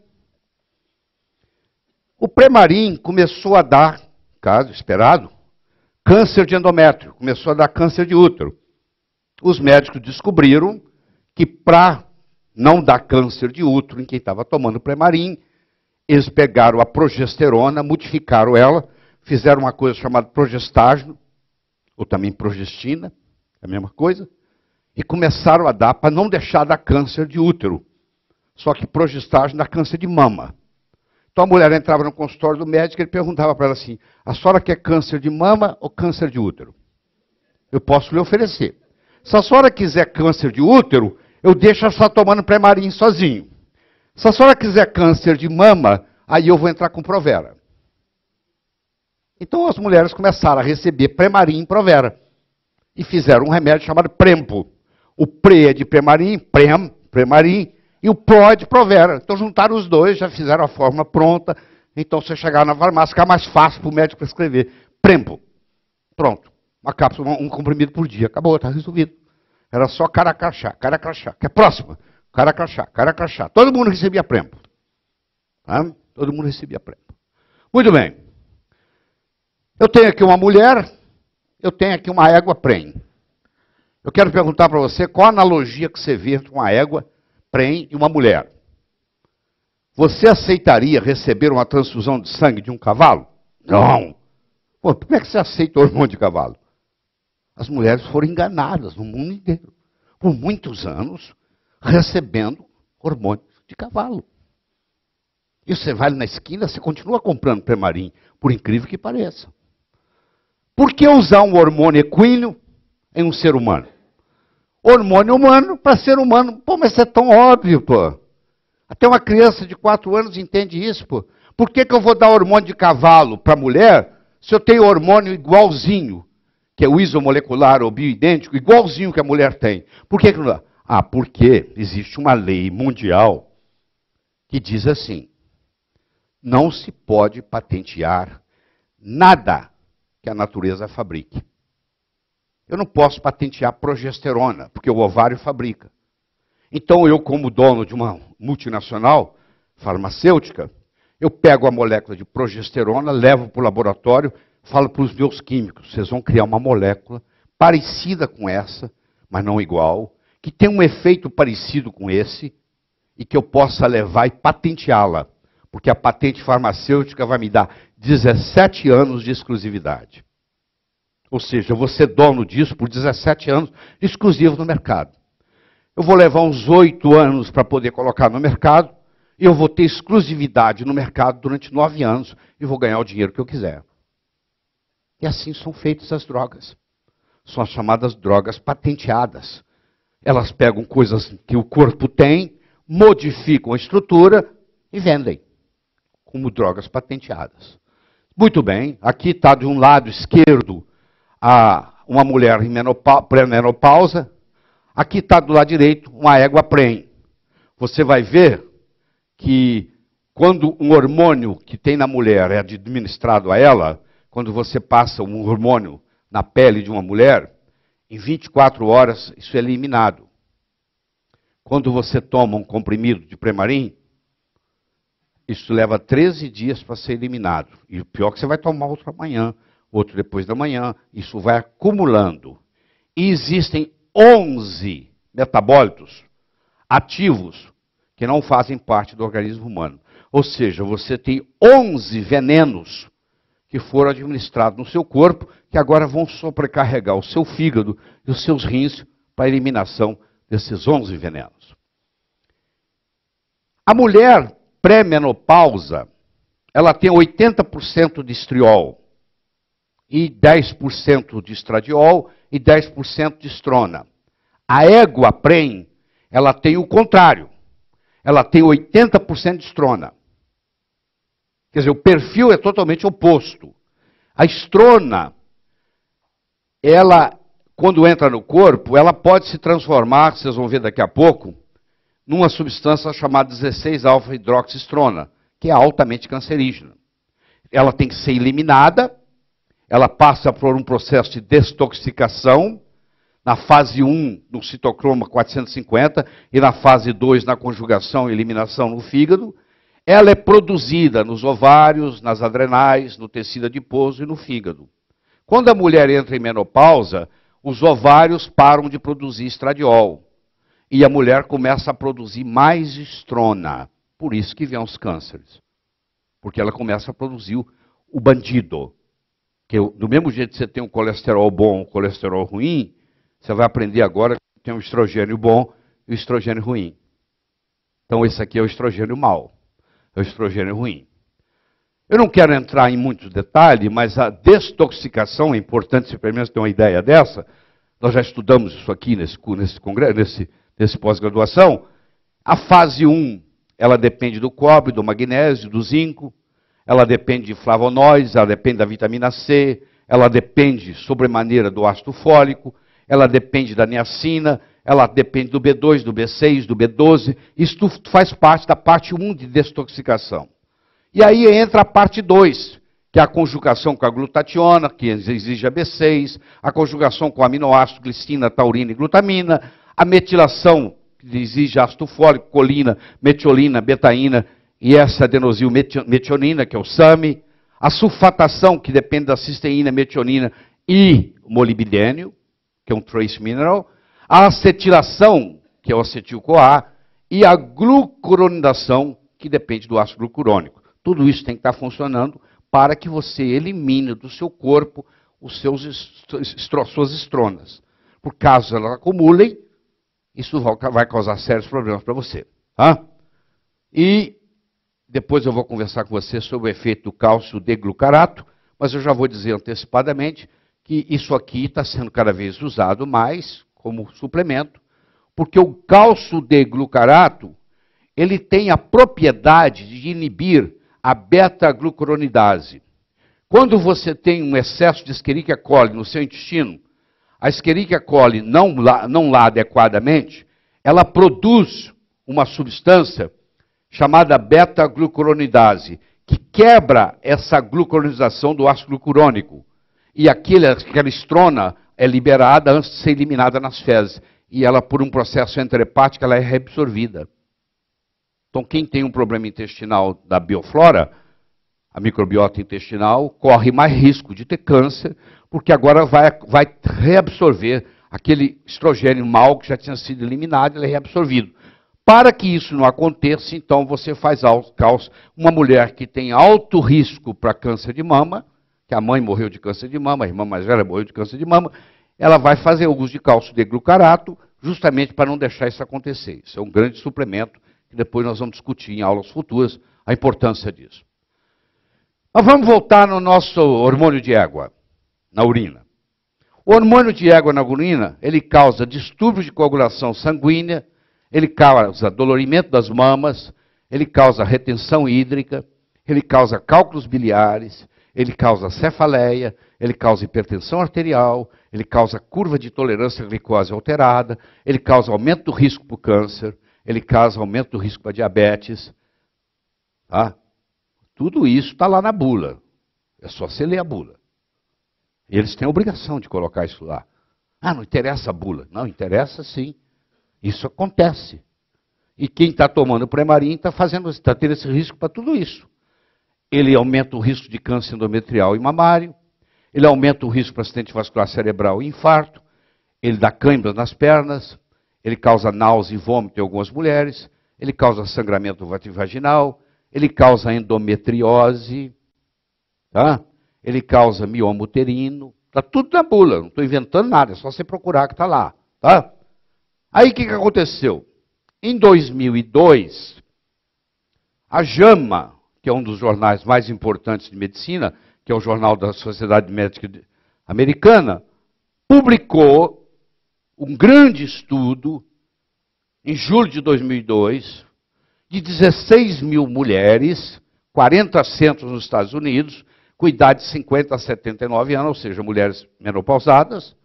O Premarin começou a dar, caso esperado, câncer de endométrio, começou a dar câncer de útero. Os médicos descobriram que para não dar câncer de útero em quem estava tomando Premarin, eles pegaram a progesterona, modificaram ela, fizeram uma coisa chamada progestágeno, ou também progestina, é a mesma coisa, e começaram a dar para não deixar dar câncer de útero. Só que progestágeno dá câncer de mama. Então a mulher entrava no consultório do médico e ele perguntava para ela assim, a senhora quer câncer de mama ou câncer de útero? Eu posso lhe oferecer. Se a senhora quiser câncer de útero, eu deixo ela só tomando Premarin sozinho. Se a senhora quiser câncer de mama, aí eu vou entrar com Provera. Então as mulheres começaram a receber Premarin e Provera. E fizeram um remédio chamado Prempo. O Pre é de Premarin, Premarin, e o Pro é de Provera. Então juntaram os dois, já fizeram a fórmula pronta. Então você chegar na farmácia, fica mais fácil para o médico prescrever. Prempo. Pronto. Uma cápsula, um comprimido por dia. Acabou, está resolvido. Era só cara crachá. Que é próxima. Cara crachá. Todo mundo recebia Prempo. Tá? Todo mundo recebia Prempo. Muito bem. Eu tenho aqui uma mulher, eu tenho aqui uma égua prem. Eu quero perguntar para você qual a analogia que você vê entre uma égua prem e uma mulher. Você aceitaria receber uma transfusão de sangue de um cavalo? Não. Pô, como é que você aceita o hormônio de cavalo? As mulheres foram enganadas no mundo inteiro, por muitos anos, recebendo hormônio de cavalo. E você vai na esquina, você continua comprando Premarin, por incrível que pareça. Por que usar um hormônio equino em um ser humano? Hormônio humano para ser humano. Pô, mas isso é tão óbvio, pô. Até uma criança de 4 anos entende isso, pô. Por que eu vou dar hormônio de cavalo para mulher se eu tenho hormônio igualzinho, que é o isomolecular ou bioidêntico, igualzinho que a mulher tem? Por que não dá? Ah, porque existe uma lei mundial que diz assim, não se pode patentear nada que a natureza fabrique. Eu não posso patentear progesterona, porque o ovário fabrica. Então eu, como dono de uma multinacional farmacêutica, eu pego a molécula de progesterona, levo para o laboratório, falo para os meus químicos, vocês vão criar uma molécula parecida com essa, mas não igual, que tem um efeito parecido com esse, e que eu possa levar e patenteá-la. Porque a patente farmacêutica vai me dar 17 anos de exclusividade. Ou seja, eu vou ser dono disso por 17 anos exclusivo no mercado. Eu vou levar uns 8 anos para poder colocar no mercado, e eu vou ter exclusividade no mercado durante 9 anos, e vou ganhar o dinheiro que eu quiser. E assim são feitas as drogas. São as chamadas drogas patenteadas. Elas pegam coisas que o corpo tem, modificam a estrutura e vendem como drogas patenteadas. Muito bem, aqui está de um lado esquerdo uma mulher em pré-menopausa, aqui está do lado direito uma égua prem. Você vai ver que quando um hormônio que tem na mulher é administrado a ela, quando você passa um hormônio na pele de uma mulher, em 24 horas isso é eliminado. Quando você toma um comprimido de Premarin, isso leva 13 dias para ser eliminado. E o pior é que você vai tomar outro amanhã, outro depois da manhã, isso vai acumulando. E existem 11 metabólitos ativos que não fazem parte do organismo humano. Ou seja, você tem 11 venenos que foram administrados no seu corpo, que agora vão sobrecarregar o seu fígado e os seus rins para a eliminação desses 11 venenos. A mulher pré-menopausa, ela tem 80% de estriol, e 10% de estradiol e 10% de estrona. A égua PREM, ela tem o contrário. Ela tem 80% de estrona. Quer dizer, o perfil é totalmente oposto. A estrona, ela, quando entra no corpo, ela pode se transformar, vocês vão ver daqui a pouco, numa substância chamada 16-alfa-hidroxiestrona, que é altamente cancerígena. Ela tem que ser eliminada, ela passa por um processo de desintoxicação, na fase 1, no citocroma 450, e na fase 2, na conjugação e eliminação no fígado. Ela é produzida nos ovários, nas adrenais, no tecido adiposo e no fígado. Quando a mulher entra em menopausa, os ovários param de produzir estradiol. E a mulher começa a produzir mais estrona. Por isso que vem os cânceres. Porque ela começa a produzir o bandido. Que do mesmo jeito que você tem um colesterol bom e um colesterol ruim, você vai aprender agora que tem um estrogênio bom e um estrogênio ruim. Então esse aqui é o estrogênio mau, é o estrogênio ruim. Eu não quero entrar em muitos detalhes, mas a desintoxicação é importante, se pelo menos ter uma ideia dessa. Nós já estudamos isso aqui nesse congresso, nesse pós-graduação. A fase 1, ela depende do cobre, do magnésio, do zinco. Ela depende de flavonoides, ela depende da vitamina C, ela depende, sobremaneira, do ácido fólico, ela depende da niacina, ela depende do B2, do B6, do B12. Isso tudo faz parte da parte 1 de desintoxicação. E aí entra a parte 2, que é a conjugação com a glutationa, que exige a B6, a conjugação com aminoácido, glicina, taurina e glutamina, a metilação, que exige ácido fólico, colina, metiolina, betaína, e essa adenosilmetionina, que é o SAMe, a sulfatação, que depende da cisteína, metionina e molibdênio, que é um trace mineral, a acetilação, que é o acetil-CoA, e a glucuronidação, que depende do ácido glucurônico. Tudo isso tem que estar funcionando para que você elimine do seu corpo os suas estronas. Por caso elas acumulem, isso vai causar sérios problemas para você. Tá? E depois eu vou conversar com você sobre o efeito do cálcio D-glucarato, mas eu já vou dizer antecipadamente que isso aqui está sendo cada vez usado mais como suplemento, porque o cálcio D-glucarato, ele tem a propriedade de inibir a beta-glucuronidase. Quando você tem um excesso de Escherichia coli no seu intestino, a Escherichia coli não lá adequadamente, ela produz uma substância chamada beta-glucuronidase, que quebra essa glucuronização do ácido glucurônico. E aquela estrona é liberada antes de ser eliminada nas fezes. E ela, por um processo enterhepático, ela é reabsorvida. Então, quem tem um problema intestinal da bioflora, a microbiota intestinal, corre mais risco de ter câncer, porque agora vai reabsorver aquele estrogênio mau que já tinha sido eliminado, ele é reabsorvido. Para que isso não aconteça, então você faz cálcio. Uma mulher que tem alto risco para câncer de mama, que a mãe morreu de câncer de mama, a irmã mais velha morreu de câncer de mama, ela vai fazer o uso de cálcio D-glucarato, justamente para não deixar isso acontecer. Isso é um grande suplemento, que depois nós vamos discutir em aulas futuras a importância disso. Mas vamos voltar no nosso hormônio de égua, na urina. O hormônio de égua na urina, ele causa distúrbios de coagulação sanguínea, ele causa dolorimento das mamas, ele causa retenção hídrica, ele causa cálculos biliares, ele causa cefaleia, ele causa hipertensão arterial, ele causa curva de tolerância à glicose alterada, ele causa aumento do risco para o câncer, ele causa aumento do risco para diabetes. Tá? Tudo isso está lá na bula. É só você ler a bula. Eles têm a obrigação de colocar isso lá. Ah, não interessa a bula. Não, interessa sim. Isso acontece. E quem está tomando Premarin está tendo esse risco para tudo isso. Ele aumenta o risco de câncer endometrial e mamário, ele aumenta o risco para acidente vascular cerebral e infarto, ele dá cãibra nas pernas, ele causa náusea e vômito em algumas mulheres, ele causa sangramento vaginal, ele causa endometriose, tá? Ele causa mioma uterino, está tudo na bula, não estou inventando nada, é só você procurar que está lá. Tá? Aí o que aconteceu? Em 2002, a JAMA, que é um dos jornais mais importantes de medicina, que é o jornal da Sociedade Médica Americana, publicou um grande estudo, em julho de 2002, de 16 mil mulheres, 40 centros nos Estados Unidos, com idade de 50 a 79 anos, ou seja, mulheres menopausadas,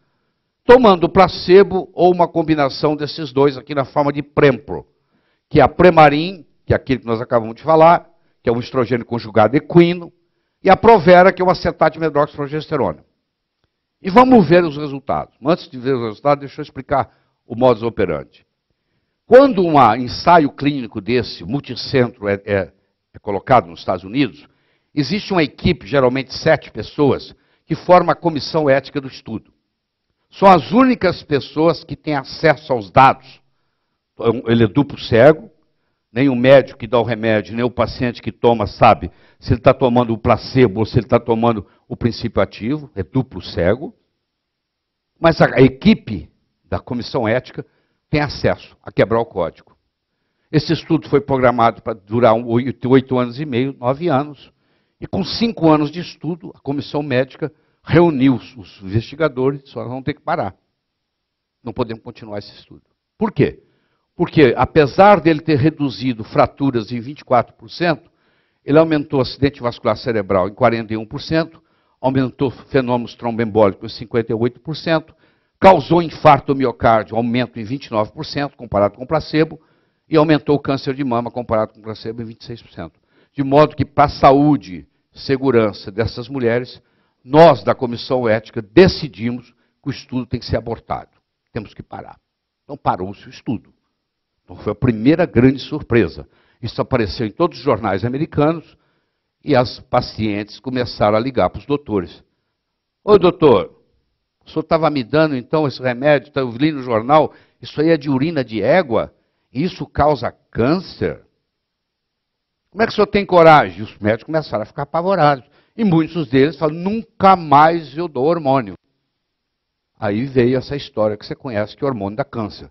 tomando placebo ou uma combinação desses dois aqui na forma de Prempro, que é a Premarin, que é aquele que nós acabamos de falar, que é um estrogênio conjugado equino, e a Provera, que é um acetato de medroxiprogesterona. E vamos ver os resultados. Antes de ver os resultados, deixa eu explicar o modus operandi. Quando um ensaio clínico desse, multicentro, é colocado nos Estados Unidos, existe uma equipe, geralmente 7 pessoas, que forma a comissão ética do estudo. São as únicas pessoas que têm acesso aos dados. Ele é duplo cego, nem o médico que dá o remédio, nem o paciente que toma sabe se ele está tomando o placebo ou se ele está tomando o princípio ativo, é duplo cego. Mas a equipe da comissão ética tem acesso a quebrar o código. Esse estudo foi programado para durar 8 anos e meio, 9 anos, e com 5 anos de estudo, a comissão médica reuniu os investigadores e disse: nós vamos ter que parar. Não podemos continuar esse estudo. Por quê? Porque, apesar dele ter reduzido fraturas em 24%, ele aumentou acidente vascular cerebral em 41%, aumentou fenômenos tromboembólicos em 58%, causou infarto do miocárdio, aumento em 29%, comparado com o placebo, e aumentou o câncer de mama, comparado com o placebo, em 26%. De modo que, para a saúde e segurança dessas mulheres, nós, da comissão ética, decidimos que o estudo tem que ser abortado. Temos que parar. Então, parou-se o estudo. Então, foi a primeira grande surpresa. Isso apareceu em todos os jornais americanos e as pacientes começaram a ligar para os doutores. Oi, doutor, o senhor estava me dando, então, esse remédio, eu li no jornal, isso aí é de urina de égua, e isso causa câncer? Como é que o senhor tem coragem? E os médicos começaram a ficar apavorados. E muitos deles falam: nunca mais eu dou hormônio. Aí veio essa história que você conhece, que é o hormônio dá câncer.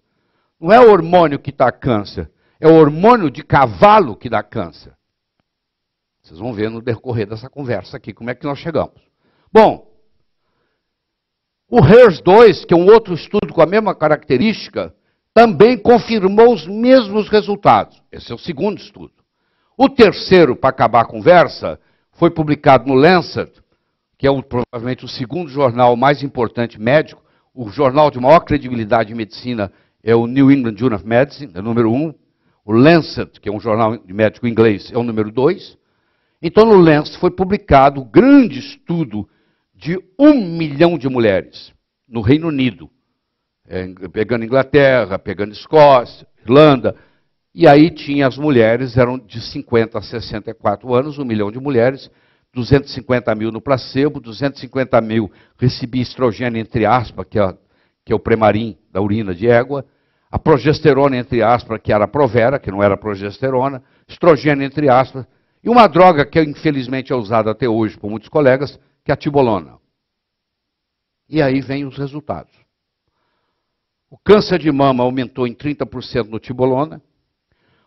Não é o hormônio que dá câncer, é o hormônio de cavalo que dá câncer. Vocês vão ver no decorrer dessa conversa aqui como é que nós chegamos. Bom, o HERS-2, que é um outro estudo com a mesma característica, também confirmou os mesmos resultados. Esse é o segundo estudo. O terceiro, para acabar a conversa, foi publicado no Lancet, que é provavelmente o segundo jornal mais importante médico, o jornal de maior credibilidade em medicina é o New England Journal of Medicine, é o número 1. O Lancet, que é um jornal de médico inglês, é o número 2. Então, no Lancet foi publicado um grande estudo de 1 milhão de mulheres no Reino Unido, pegando Inglaterra, pegando Escócia, Irlanda. E aí tinha as mulheres, eram de 50 a 64 anos, 1 milhão de mulheres, 250 mil no placebo, 250 mil recebia estrogênio, entre aspas, que é o Premarin da urina de égua, a progesterona, entre aspas, que era a Provera, que não era progesterona, estrogênio, entre aspas, e uma droga que infelizmente é usada até hoje por muitos colegas, que é a tibolona. E aí vem os resultados. O câncer de mama aumentou em 30% no tibolona,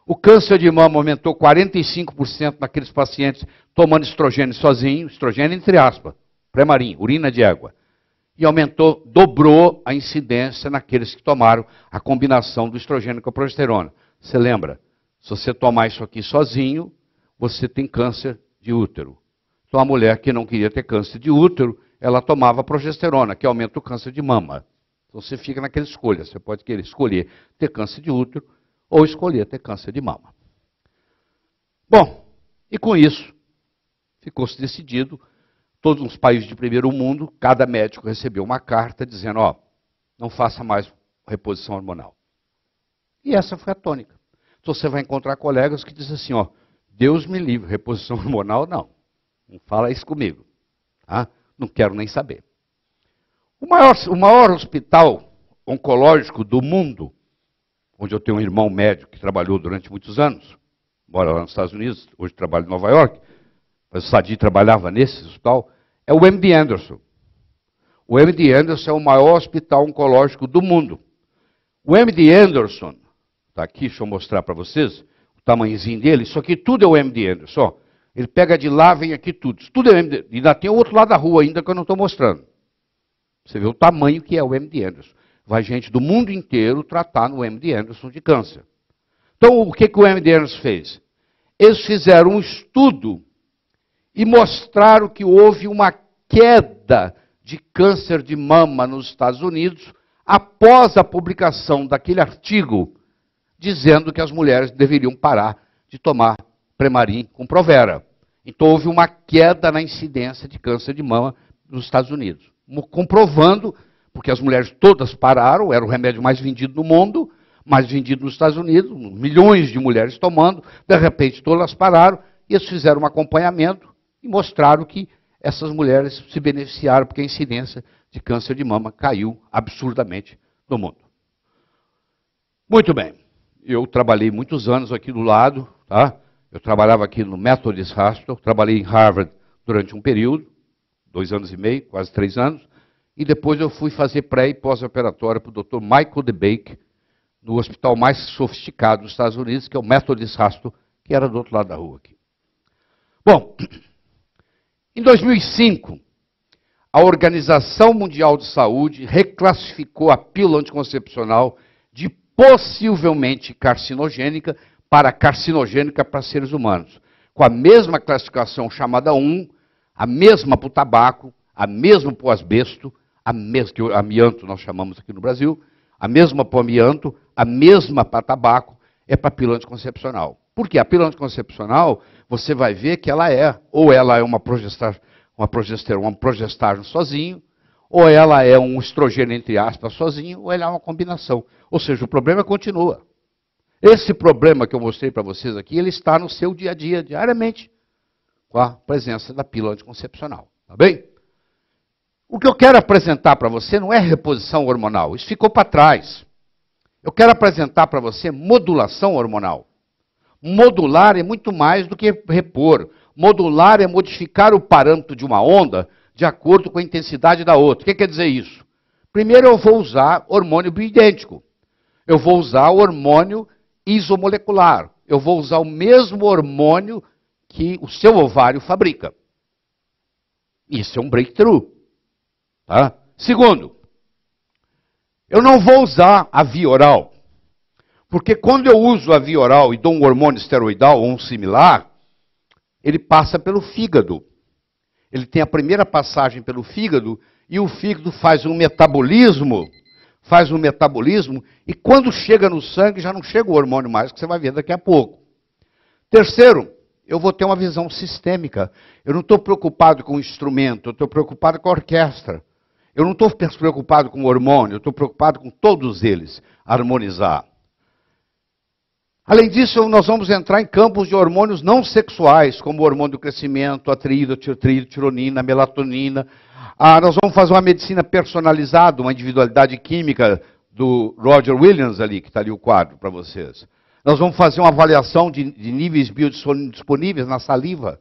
o câncer de mama aumentou 45% naqueles pacientes tomando estrogênio sozinho, estrogênio entre aspas, Premarin, urina de égua. E aumentou, dobrou a incidência naqueles que tomaram a combinação do estrogênio com a progesterona. Você lembra? Se você tomar isso aqui sozinho, você tem câncer de útero. Então a mulher que não queria ter câncer de útero, ela tomava progesterona, que aumenta o câncer de mama. Então você fica naquela escolha, você pode querer escolher ter câncer de útero ou escolher ter câncer de mama. Bom, E com isso, ficou-se decidido, todos os países de primeiro mundo, cada médico recebeu uma carta dizendo, ó, não faça mais reposição hormonal. E essa foi a tônica. Então você vai encontrar colegas que dizem assim, ó, Deus me livre, reposição hormonal não. Não fala isso comigo. Tá? Não quero nem saber. O maior hospital oncológico do mundo, onde eu tenho um irmão médico que trabalhou durante muitos anos, mora lá nos Estados Unidos, hoje trabalha em Nova York, mas o Sadi trabalhava nesse hospital, é o MD Anderson. O MD Anderson é o maior hospital oncológico do mundo. O MD Anderson, está aqui, deixa eu mostrar para vocês, o tamanhozinho dele, isso aqui tudo é o MD Anderson. Ó. Ele pega de lá, vem aqui tudo. Isso tudo é o MD. E ainda tem o outro lado da rua ainda que eu não estou mostrando. Você vê o tamanho que é o MD Anderson. Vai gente do mundo inteiro tratar no MD Anderson de câncer. Então, o que o MD Anderson fez? Eles fizeram um estudo e mostraram que houve uma queda de câncer de mama nos Estados Unidos após a publicação daquele artigo dizendo que as mulheres deveriam parar de tomar Premarin com Provera. Então houve uma queda na incidência de câncer de mama nos Estados Unidos. Comprovando, porque as mulheres todas pararam, era o remédio mais vendido no mundo, mais vendido nos Estados Unidos, milhões de mulheres tomando, de repente todas pararam, e eles fizeram um acompanhamento e mostraram que essas mulheres se beneficiaram, porque a incidência de câncer de mama caiu absurdamente no mundo. Muito bem, eu trabalhei muitos anos aqui do lado, tá? Eu trabalhava aqui no Methodist Hospital, trabalhei em Harvard durante um período, 2 anos e meio, quase 3 anos, e depois eu fui fazer pré e pós-operatório para o Dr. Michael DeBake, no hospital mais sofisticado dos Estados Unidos, que é o Methodist Hospital, que era do outro lado da rua aqui. Bom, em 2005, a Organização Mundial de Saúde reclassificou a pílula anticoncepcional de possivelmente carcinogênica para carcinogênica para seres humanos, com a mesma classificação chamada 1, a mesma para o tabaco, a mesma para o asbesto, a mesma que o amianto nós chamamos aqui no Brasil, a mesma para o amianto, a mesma para tabaco, é para a pílula anticoncepcional. Por quê? A pílula anticoncepcional, você vai ver que ela é, ou ela é uma progesterona, um progestágeno sozinho, ou ela é um estrogênio, entre aspas, sozinho, ou ela é uma combinação. Ou seja, o problema continua. Esse problema que eu mostrei para vocês aqui, ele está no seu dia a dia, diariamente, com a presença da pílula anticoncepcional. Tá bem? O que eu quero apresentar para você não é reposição hormonal, isso ficou para trás. Eu quero apresentar para você modulação hormonal. Modular é muito mais do que repor. Modular é modificar o parâmetro de uma onda de acordo com a intensidade da outra. O que quer dizer isso? Primeiro eu vou usar hormônio bioidêntico. Eu vou usar o hormônio isomolecular. Eu vou usar o mesmo hormônio que o seu ovário fabrica. Isso é um breakthrough. Tá? Segundo, eu não vou usar a via oral. Porque quando eu uso a via oral e dou um hormônio esteroidal ou um similar, ele passa pelo fígado. Ele tem a primeira passagem pelo fígado e o fígado faz um metabolismo, e quando chega no sangue já não chega o hormônio mais, que você vai ver daqui a pouco. Terceiro, eu vou ter uma visão sistêmica. Eu não estou preocupado com o instrumento, eu estou preocupado com a orquestra. Eu não estou preocupado com o hormônio, eu estou preocupado com todos eles, harmonizar. Além disso, nós vamos entrar em campos de hormônios não sexuais, como o hormônio do crescimento, a tironina, a melatonina. Nós vamos fazer uma medicina personalizada, uma individualidade química do Roger Williams ali, que está ali o quadro para vocês. Nós vamos fazer uma avaliação de níveis biodisponíveis na saliva.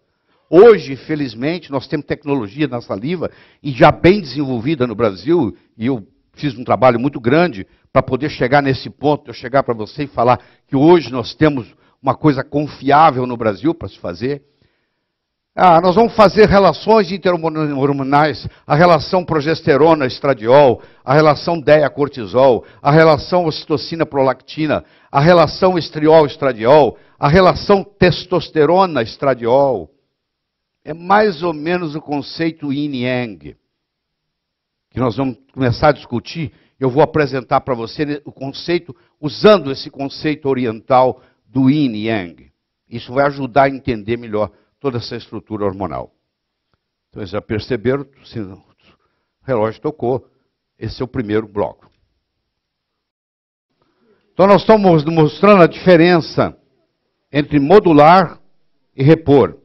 Hoje, felizmente, nós temos tecnologia na saliva, e já bem desenvolvida no Brasil, e eu fiz um trabalho muito grande para poder chegar nesse ponto, eu chegar para você e falar que hoje nós temos uma coisa confiável no Brasil para se fazer. Nós vamos fazer relações interhormonais, a relação progesterona-estradiol, a relação DEA-cortisol, a relação ocitocina-prolactina, a relação estriol-estradiol, a relação testosterona-estradiol. É mais ou menos o conceito yin e yang, que nós vamos começar a discutir. Eu vou apresentar para você o conceito, usando esse conceito oriental do yin e yang. Isso vai ajudar a entender melhor toda essa estrutura hormonal. Então, vocês já perceberam, se o relógio tocou, esse é o primeiro bloco. Então, nós estamos mostrando a diferença entre modular e repor.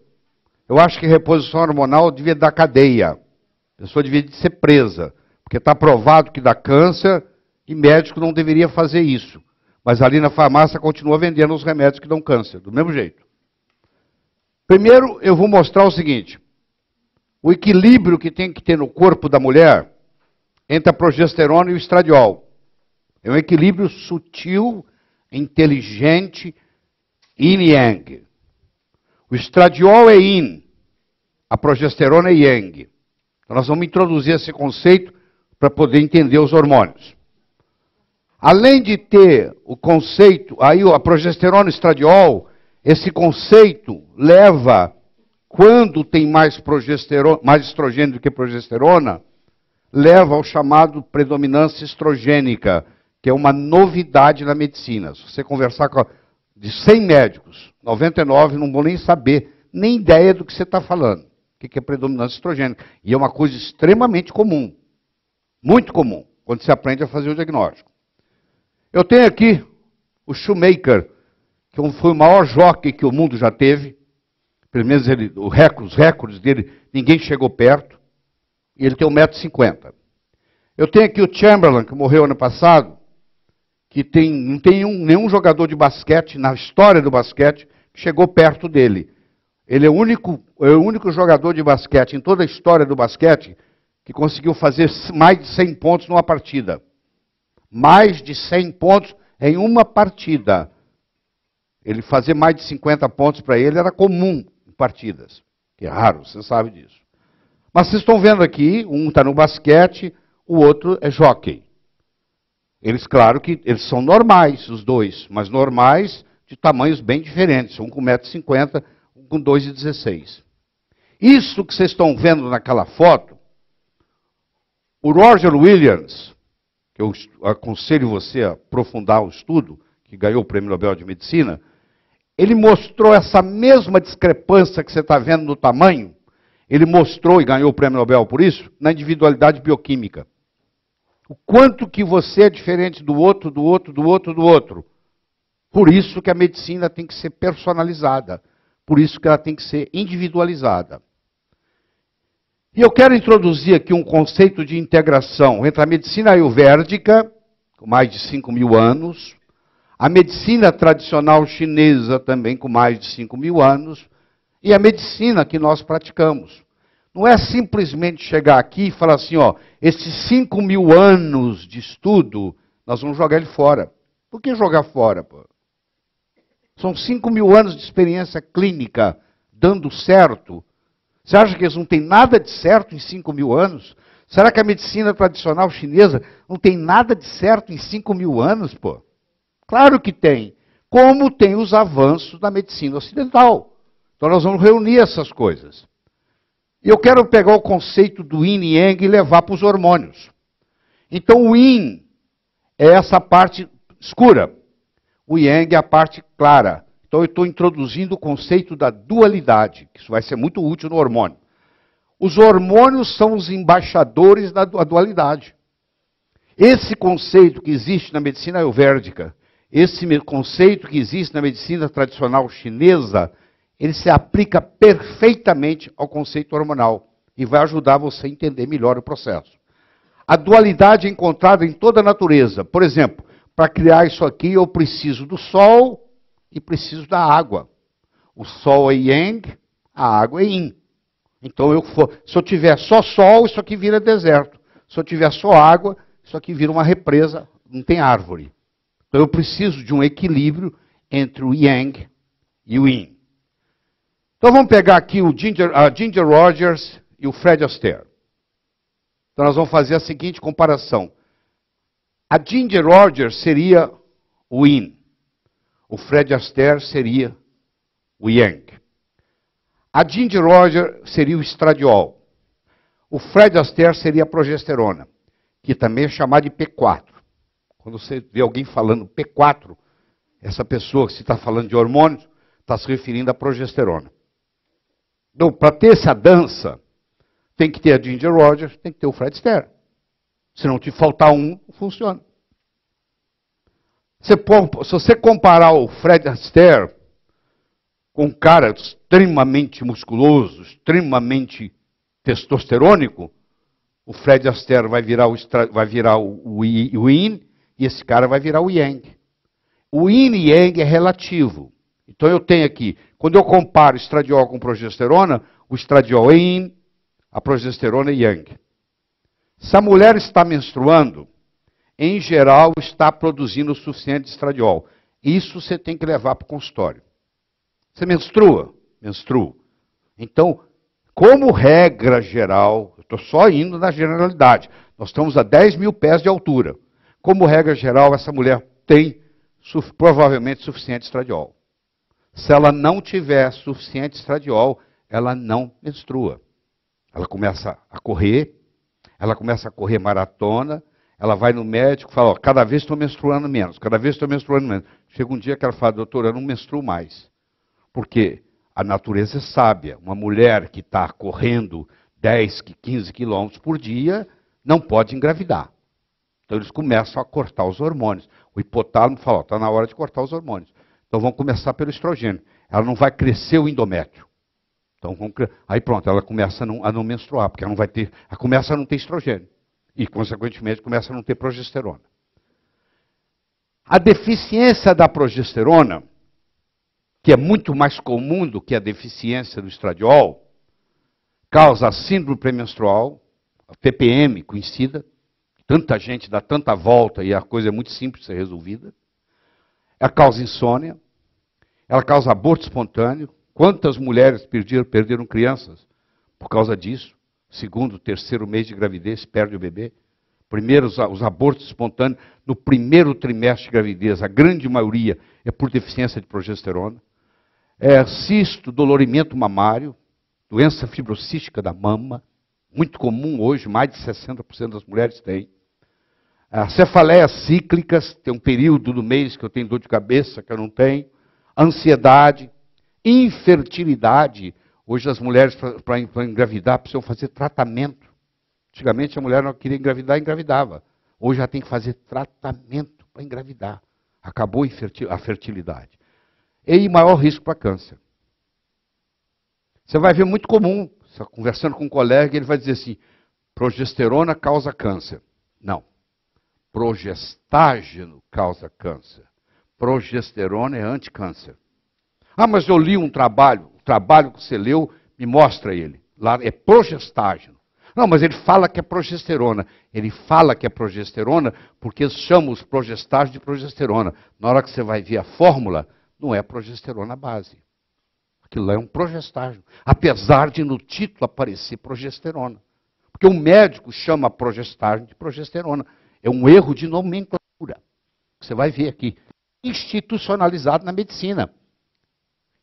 Eu acho que reposição hormonal devia dar cadeia. A pessoa devia ser presa, porque está provado que dá câncer e médico não deveria fazer isso. Mas ali na farmácia continua vendendo os remédios que dão câncer, do mesmo jeito. Primeiro, eu vou mostrar o seguinte. O equilíbrio que tem que ter no corpo da mulher entre a progesterona e o estradiol. É um equilíbrio sutil, inteligente, yin e yang. O estradiol é yin, a progesterona é yang. Então nós vamos introduzir esse conceito para poder entender os hormônios. Além de ter o conceito, aí a progesterona e o estradiol, esse conceito leva, quando tem mais estrogênio do que progesterona, leva ao chamado predominância estrogênica, que é uma novidade na medicina. Se você conversar com de 100 médicos, 99 não vão nem saber, nem ideia do que você está falando. O que é predominância estrogênica? E é uma coisa extremamente comum, muito comum, quando você aprende a fazer o diagnóstico. Eu tenho aqui o Shoemaker, que foi o maior jockey que o mundo já teve. Pelo menos os recordes dele, ninguém chegou perto. E ele tem 1,50 m. Eu tenho aqui o Chamberlain, que morreu ano passado, que não tem nenhum jogador de basquete, na história do basquete, que chegou perto dele. Ele é o único jogador de basquete em toda a história do basquete que conseguiu fazer mais de 100 pontos numa partida. Mais de 100 pontos em uma partida. Ele fazer mais de 50 pontos para ele era comum em partidas. Que é raro, você sabe disso. Mas vocês estão vendo aqui, um está no basquete, o outro é jockey. Eles, claro que eles são normais, os dois, mas normais de tamanhos bem diferentes. Um com 1,50 m, um com 2,16 m. Isso que vocês estão vendo naquela foto, o Roger Williams, que eu aconselho você a aprofundar o estudo, que ganhou o Prêmio Nobel de Medicina, ele mostrou essa mesma discrepância que você está vendo no tamanho, ele mostrou e ganhou o Prêmio Nobel por isso, na individualidade bioquímica. O quanto que você é diferente do outro, do outro, do outro, do outro. Por isso que a medicina tem que ser personalizada. Por isso que ela tem que ser individualizada. E eu quero introduzir aqui um conceito de integração entre a medicina ayurvédica, com mais de 5.000 anos, a medicina tradicional chinesa, também com mais de 5.000 anos, e a medicina que nós praticamos. Não é simplesmente chegar aqui e falar assim, ó, esses 5.000 anos de estudo, nós vamos jogar ele fora. Por que jogar fora, pô? São 5.000 anos de experiência clínica dando certo. Você acha que eles não têm nada de certo em 5.000 anos? Será que a medicina tradicional chinesa não tem nada de certo em 5.000 anos, pô? Claro que tem. Como tem os avanços da medicina ocidental. Então nós vamos reunir essas coisas. E eu quero pegar o conceito do yin e yang e levar para os hormônios. Então o yin é essa parte escura. O yang é a parte clara. Então eu estou introduzindo o conceito da dualidade, que isso vai ser muito útil no hormônio. Os hormônios são os embaixadores da dualidade. Esse conceito que existe na medicina ayurvédica, esse conceito que existe na medicina tradicional chinesa, ele se aplica perfeitamente ao conceito hormonal e vai ajudar você a entender melhor o processo. A dualidade é encontrada em toda a natureza. Por exemplo, para criar isso aqui eu preciso do sol e preciso da água. O sol é yang, a água é yin. Então, se eu tiver só sol, isso aqui vira deserto. Se eu tiver só água, isso aqui vira uma represa, não tem árvore. Então, eu preciso de um equilíbrio entre o yang e o yin. Então, vamos pegar aqui a Ginger Rogers e o Fred Astaire. Então, nós vamos fazer a seguinte comparação. A Ginger Rogers seria o yin. O Fred Astaire seria o yang. A Ginger Rogers seria o estradiol. O Fred Astaire seria a progesterona, que também é chamada de P4. Quando você vê alguém falando P4, essa pessoa que se está falando de hormônios, está se referindo à progesterona. Então, para ter essa dança, tem que ter a Ginger Rogers, tem que ter o Fred Astaire. Se não te faltar um, não funciona. Se você comparar o Fred Astaire com um cara extremamente musculoso, extremamente testosterônico, o Fred Astaire vai virar o yin e esse cara vai virar o yang. O yin e yang é relativo. Então eu tenho aqui, quando eu comparo estradiol com progesterona, o estradiol é yin, a progesterona é yang. Se a mulher está menstruando, em geral está produzindo o suficiente de estradiol. Isso você tem que levar para o consultório. Você menstrua? Menstrua. Então, como regra geral, eu estou só indo na generalidade, nós estamos a 10 mil pés de altura. Como regra geral, essa mulher tem provavelmente suficiente estradiol. Se ela não tiver suficiente estradiol, ela não menstrua. Ela começa a correr maratona, ela vai no médico e fala, ó, cada vez estou menstruando menos, cada vez estou menstruando menos. Chega um dia que ela fala, doutora, eu não menstruo mais. Porque a natureza é sábia. Uma mulher que está correndo 10, 15 quilômetros por dia não pode engravidar. Então eles começam a cortar os hormônios. O hipotálamo fala, está na hora de cortar os hormônios. Então vamos começar pelo estrogênio. Ela não vai crescer o endométrio. Então, aí pronto, ela começa a não menstruar, porque ela não vai ter, ela começa a não ter estrogênio. E, consequentemente, começa a não ter progesterona. A deficiência da progesterona, que é muito mais comum do que a deficiência do estradiol, causa a síndrome pré-menstrual, a TPM conhecida, tanta gente dá tanta volta e a coisa é muito simples de ser resolvida. Ela causa insônia, ela causa aborto espontâneo. Quantas mulheres perderam crianças por causa disso? Segundo, terceiro mês de gravidez, perde o bebê. Primeiro, os abortos espontâneos, no primeiro trimestre de gravidez, a grande maioria é por deficiência de progesterona. Cisto, dolorimento mamário, doença fibrocística da mama, muito comum hoje, mais de 60% das mulheres têm. Cefaleias cíclicas, tem um período do mês que eu tenho dor de cabeça, que eu não tenho. Ansiedade, infertilidade. Hoje as mulheres, para engravidar, precisam fazer tratamento. Antigamente a mulher não queria engravidar, engravidava. Hoje já tem que fazer tratamento para engravidar. Acabou a fertilidade. E maior risco para câncer. Você vai ver muito comum, você conversando com um colega, ele vai dizer assim, progesterona causa câncer. Não. Progestágeno causa câncer. Progesterona é anticâncer. Ah, mas eu li um trabalho, o trabalho que você leu, me mostra ele. Lá é progestágeno. Não, mas ele fala que é progesterona. Ele fala que é progesterona porque eles chamam os progestágenos de progesterona. Na hora que você vai ver a fórmula, não é progesterona base. Aquilo lá é um progestágeno. Apesar de no título aparecer progesterona. Porque o médico chama progestágeno de progesterona. É um erro de nomenclatura. Você vai ver aqui. Institucionalizado na medicina.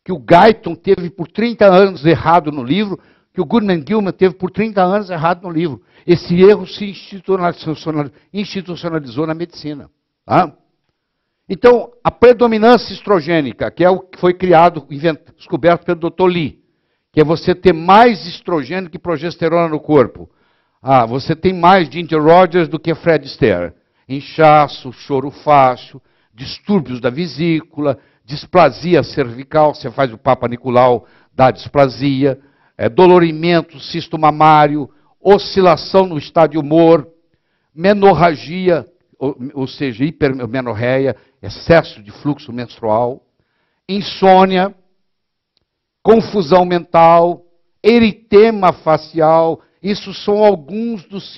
Que o Guyton teve por 30 anos errado no livro, que o Goodman Gilman teve por 30 anos errado no livro. Esse erro se institucionalizou na medicina. Tá? Então, a predominância estrogênica, que é o que foi criado, descoberto pelo Dr. Lee, que é você ter mais estrogênio que progesterona no corpo. Você tem mais Ginger Rogers do que Fred Astaire. Inchaço, choro fácil, distúrbios da vesícula, displasia cervical, você faz o Papa Nicolau, dá displasia, dolorimento, cisto mamário, oscilação no estado de humor, menorragia, ou seja, hipermenorreia, excesso de fluxo menstrual, insônia, confusão mental, eritema facial. Isso são alguns dos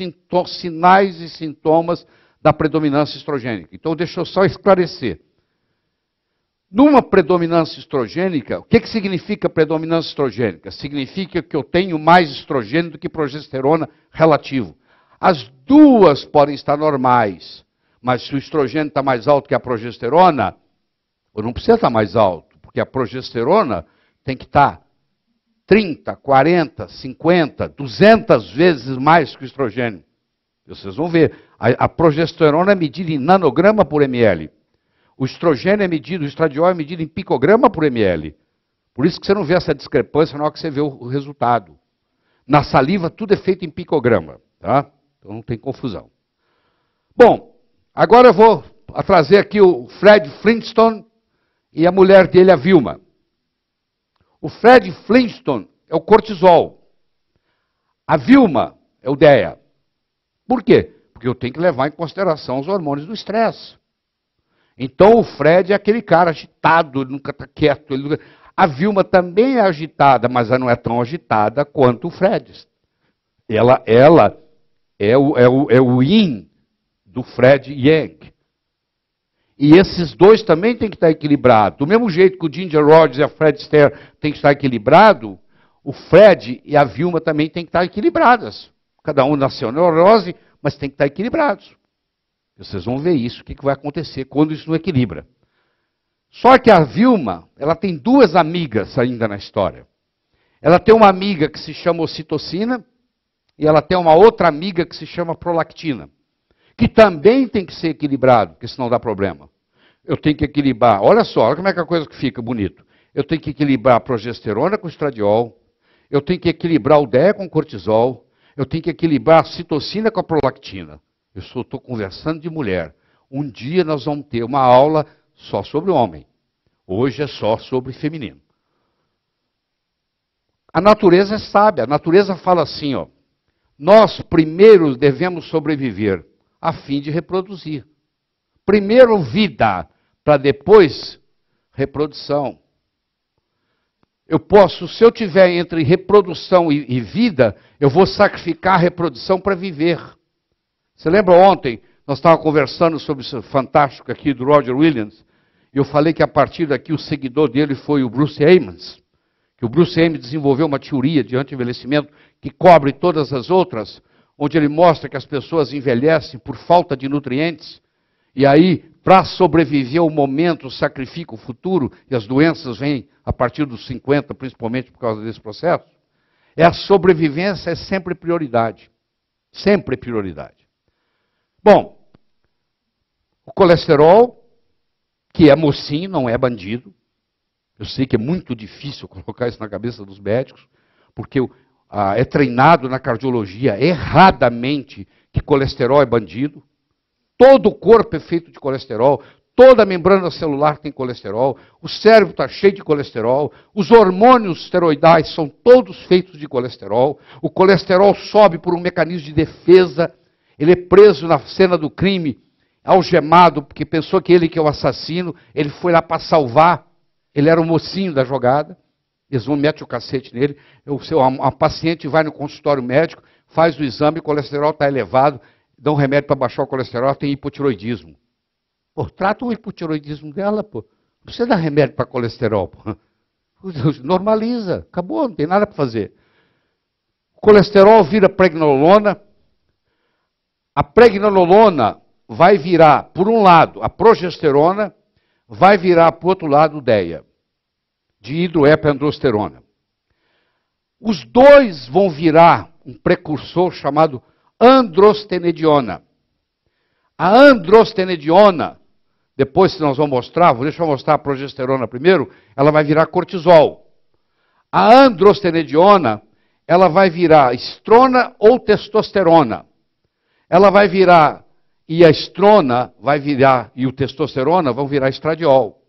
sinais e sintomas da predominância estrogênica. Então, deixa eu só esclarecer. Numa predominância estrogênica, o que significa predominância estrogênica? Significa que eu tenho mais estrogênio do que progesterona relativo. As duas podem estar normais, mas se o estrogênio está mais alto que a progesterona, ou não precisa estar mais alto, porque a progesterona tem que estar 30, 40, 50, 200 vezes mais que o estrogênio. Vocês vão ver, a progesterona é medida em nanograma por ml. O estrogênio é medido, o estradiol é medido em picograma por ml. Por isso que você não vê essa discrepância na hora que você vê o resultado. Na saliva, tudo é feito em picograma, tá? Então não tem confusão. Bom, agora eu vou trazer aqui o Fred Flintstone e a mulher dele, a Vilma. O Fred Flintstone é o cortisol. A Vilma é o DEA. Por quê? Porque eu tenho que levar em consideração os hormônios do estresse. Então o Fred é aquele cara agitado, ele nunca está quieto. A Vilma também é agitada, mas ela não é tão agitada quanto o Fred. Ela é o yin do Fred Yang. E esses dois também têm que estar equilibrados. Do mesmo jeito que o Ginger Rogers e a Fred Astaire têm que estar equilibrados, o Fred e a Vilma também têm que estar equilibradas. Cada um nasceu neurose, mas tem que estar equilibrados. Vocês vão ver isso, o que vai acontecer quando isso não equilibra. Só que a Vilma, ela tem duas amigas ainda na história. Ela tem uma amiga que se chama ocitocina e ela tem uma outra amiga que se chama prolactina, que também tem que ser equilibrado, porque senão dá problema. Eu tenho que equilibrar, olha só, olha como é que a coisa fica bonito. Eu tenho que equilibrar a progesterona com o estradiol, eu tenho que equilibrar o DEA com o cortisol, eu tenho que equilibrar a citocina com a prolactina. Eu só estou conversando de mulher. Um dia nós vamos ter uma aula só sobre homem. Hoje é só sobre feminino. A natureza é sábia. A natureza fala assim, ó. Nós primeiro devemos sobreviver a fim de reproduzir. Primeiro vida, para depois reprodução. Eu posso, se eu tiver entre reprodução e vida, eu vou sacrificar a reprodução para viver. Você lembra ontem, nós estávamos conversando sobre isso fantástico aqui do Roger Williams, e eu falei que a partir daqui o seguidor dele foi o Bruce Aymans, que o Bruce Aymans desenvolveu uma teoria de anti-envelhecimento que cobre todas as outras, onde ele mostra que as pessoas envelhecem por falta de nutrientes, e aí, para sobreviver ao momento, sacrifica o futuro, e as doenças vêm a partir dos 50, principalmente por causa desse processo. A sobrevivência é sempre prioridade. Sempre prioridade. Bom, o colesterol, que é mocinho, não é bandido. Eu sei que é muito difícil colocar isso na cabeça dos médicos, porque é treinado na cardiologia erradamente que colesterol é bandido. Todo o corpo é feito de colesterol, toda a membrana celular tem colesterol, o cérebro está cheio de colesterol, os hormônios esteroidais são todos feitos de colesterol, o colesterol sobe por um mecanismo de defesa. Ele é preso na cena do crime, algemado, porque pensou que ele que é o assassino, ele foi lá para salvar, ele era o mocinho da jogada, eles vão meter o cacete nele, a paciente vai no consultório médico, faz o exame, o colesterol está elevado, dá um remédio para baixar o colesterol, tem hipotiroidismo. Pô, trata o hipotiroidismo dela, pô. Não precisa dar remédio para colesterol, pô. Normaliza, acabou, não tem nada para fazer. O colesterol vira pregnolona. A pregnolona vai virar, por um lado, a progesterona, vai virar, por outro lado, o DEA, de hidroepiandrosterona. Os dois vão virar um precursor chamado androstenediona. A androstenediona, depois que nós vamos mostrar, deixa eu mostrar a progesterona primeiro, ela vai virar cortisol. A androstenediona, ela vai virar estrona ou testosterona. Ela vai virar, e a estrona vai virar, e o testosterona vão virar estradiol.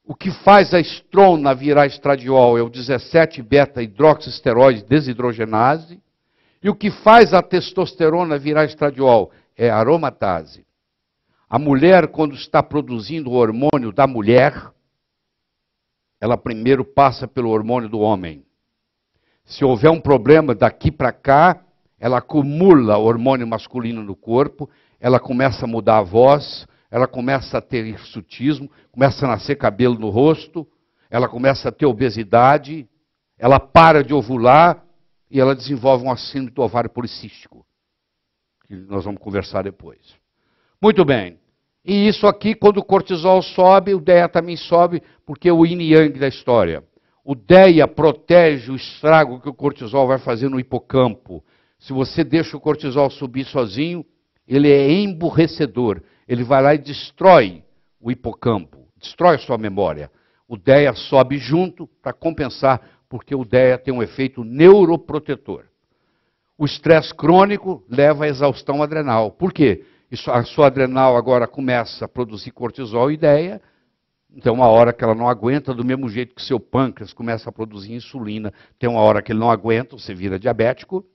O que faz a estrona virar estradiol é o 17-beta-hidroxisteroide desidrogenase, e o que faz a testosterona virar estradiol é a aromatase. A mulher, quando está produzindo o hormônio da mulher, ela primeiro passa pelo hormônio do homem. Se houver um problema daqui para cá, ela acumula hormônio masculino no corpo, ela começa a mudar a voz, ela começa a ter hirsutismo, começa a nascer cabelo no rosto, ela começa a ter obesidade, ela para de ovular e ela desenvolve um síndrome do ovário policístico, que nós vamos conversar depois. Muito bem. E isso aqui, quando o cortisol sobe, o DEA também sobe, porque é o yin e yang da história. O DEA protege o estrago que o cortisol vai fazer no hipocampo. Se você deixa o cortisol subir sozinho, ele é emburrecedor. Ele vai lá e destrói o hipocampo, destrói a sua memória. O DEA sobe junto para compensar, porque o DEA tem um efeito neuroprotetor. O estresse crônico leva à exaustão adrenal. Por quê? A sua adrenal agora começa a produzir cortisol e DEA, então uma hora que ela não aguenta, do mesmo jeito que seu pâncreas começa a produzir insulina, tem uma hora que ele não aguenta, você vira diabético,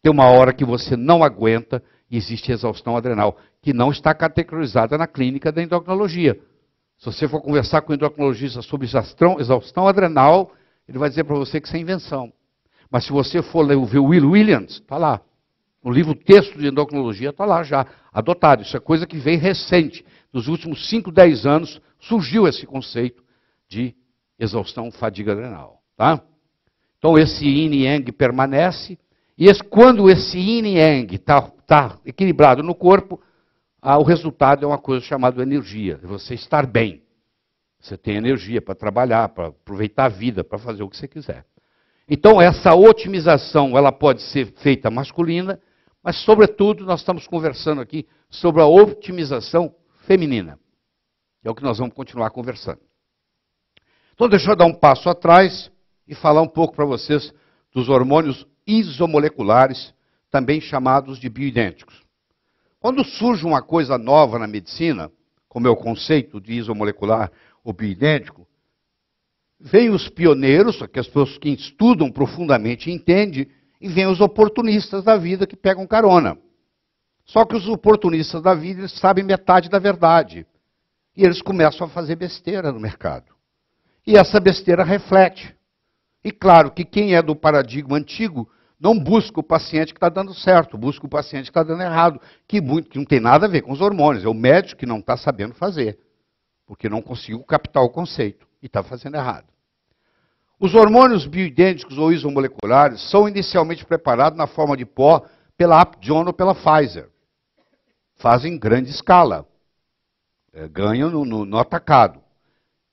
tem uma hora que você não aguenta e existe exaustão adrenal, que não está categorizada na clínica da endocrinologia. Se você for conversar com o endocrinologista sobre exaustão adrenal, ele vai dizer para você que isso é invenção. Mas se você for ver o Will Williams, está lá. O livro texto de endocrinologia está lá já, adotado. Isso é coisa que vem recente. Nos últimos 5, 10 anos, surgiu esse conceito de exaustão, fadiga adrenal. Tá? Então, esse yin e yang permanece. E quando esse yin e yang está equilibrado no corpo, o resultado é uma coisa chamada energia. É você estar bem. Você tem energia para trabalhar, para aproveitar a vida, para fazer o que você quiser. Então, essa otimização ela pode ser feita masculina, mas, sobretudo, nós estamos conversando aqui sobre a otimização feminina. É o que nós vamos continuar conversando. Então, deixa eu dar um passo atrás e falar um pouco para vocês dos hormônios isomoleculares, também chamados de bioidênticos. Quando surge uma coisa nova na medicina, como é o conceito de isomolecular ou bioidêntico, vem os pioneiros, que as pessoas que estudam profundamente e entendem, e vem os oportunistas da vida que pegam carona. Só que os oportunistas da vida eles sabem metade da verdade. E eles começam a fazer besteira no mercado. E essa besteira reflete. E claro que quem é do paradigma antigo não busca o paciente que está dando certo, busca o paciente que está dando errado, que não tem nada a ver com os hormônios. É o médico que não está sabendo fazer, porque não conseguiu captar o conceito e está fazendo errado. Os hormônios bioidênticos ou isomoleculares são inicialmente preparados na forma de pó pela Upjohn ou pela Pfizer. Fazem em grande escala. Ganham no atacado.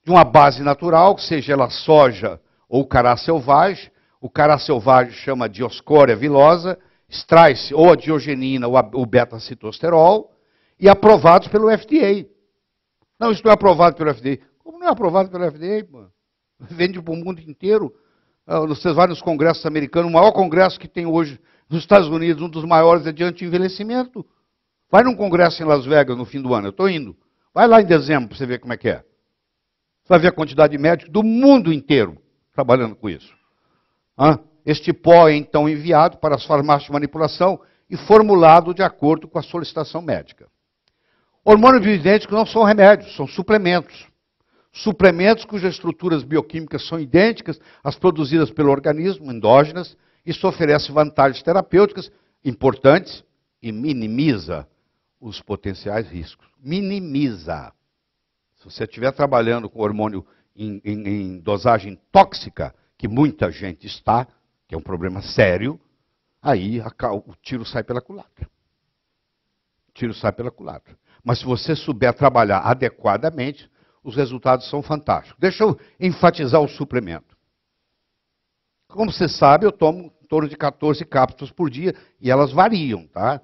De uma base natural, seja ela soja ou cará selvagem. O cará selvagem chama Dioscorea vilosa, extrai-se ou a diogenina ou o beta-citosterol e aprovados pelo FDA. Não, isso não é aprovado pelo FDA. Como não é aprovado pelo FDA, mano? Vende para o mundo inteiro. Vocês vão nos congressos americanos, o maior congresso que tem hoje nos Estados Unidos, um dos maiores é de anti-envelhecimento. Vai num congresso em Las Vegas no fim do ano, eu estou indo. Vai lá em dezembro para você ver como é que é. Você vai ver a quantidade de médicos do mundo inteiro trabalhando com isso. Este pó é então enviado para as farmácias de manipulação e formulado de acordo com a solicitação médica. Hormônios bioidênticos não são remédios, são suplementos. Suplementos cujas estruturas bioquímicas são idênticas às produzidas pelo organismo, endógenas, isso oferece vantagens terapêuticas importantes e minimiza os potenciais riscos. Minimiza. Se você estiver trabalhando com hormônio em dosagem tóxica, que muita gente está, que é um problema sério, aí o tiro sai pela culatra. O tiro sai pela culatra. Mas se você souber trabalhar adequadamente, os resultados são fantásticos. Deixa eu enfatizar o suplemento. Como você sabe, eu tomo em torno de 14 cápsulas por dia e elas variam, tá?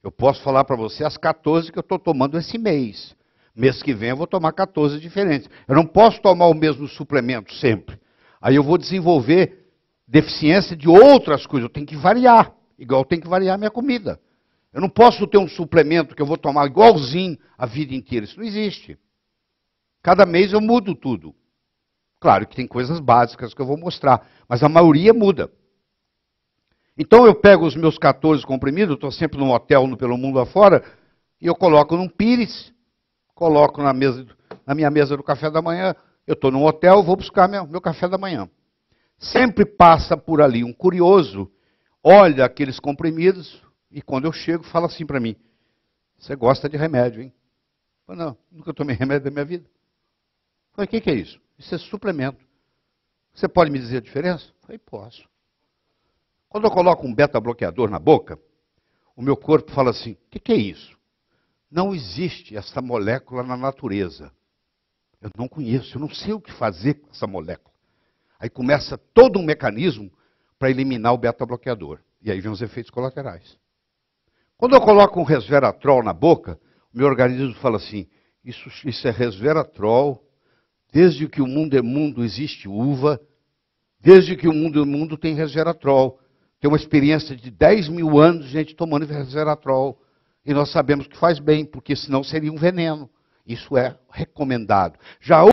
Eu posso falar para você as 14 que eu estou tomando esse mês. Mês que vem eu vou tomar 14 diferentes. Eu não posso tomar o mesmo suplemento sempre. Aí eu vou desenvolver deficiência de outras coisas. Eu tenho que variar, igual eu tenho que variar a minha comida. Eu não posso ter um suplemento que eu vou tomar igualzinho a vida inteira. Isso não existe. Cada mês eu mudo tudo. Claro que tem coisas básicas que eu vou mostrar, mas a maioria muda. Então eu pego os meus 14 comprimidos, eu estou sempre num hotel pelo mundo afora, e eu coloco num pires, coloco na minha mesa do café da manhã, eu estou num hotel, vou buscar meu café da manhã. Sempre passa por ali um curioso, olha aqueles comprimidos, e quando eu chego, fala assim para mim, você gosta de remédio, hein? Eu falo, não, nunca tomei remédio na minha vida. Eu falei, o que é isso? Isso é suplemento. Você pode me dizer a diferença? Eu falei, posso. Quando eu coloco um beta-bloqueador na boca, o meu corpo fala assim, o que é isso? Não existe essa molécula na natureza. Eu não conheço, eu não sei o que fazer com essa molécula. Aí começa todo um mecanismo para eliminar o beta-bloqueador. E aí vem os efeitos colaterais. Quando eu coloco um resveratrol na boca, o meu organismo fala assim, isso é resveratrol, Desde que o mundo é mundo existe uva, desde que o mundo é mundo tem resveratrol. Tem uma experiência de 10 mil anos de gente tomando resveratrol. E nós sabemos que faz bem, porque senão seria um veneno. Isso é recomendado. Já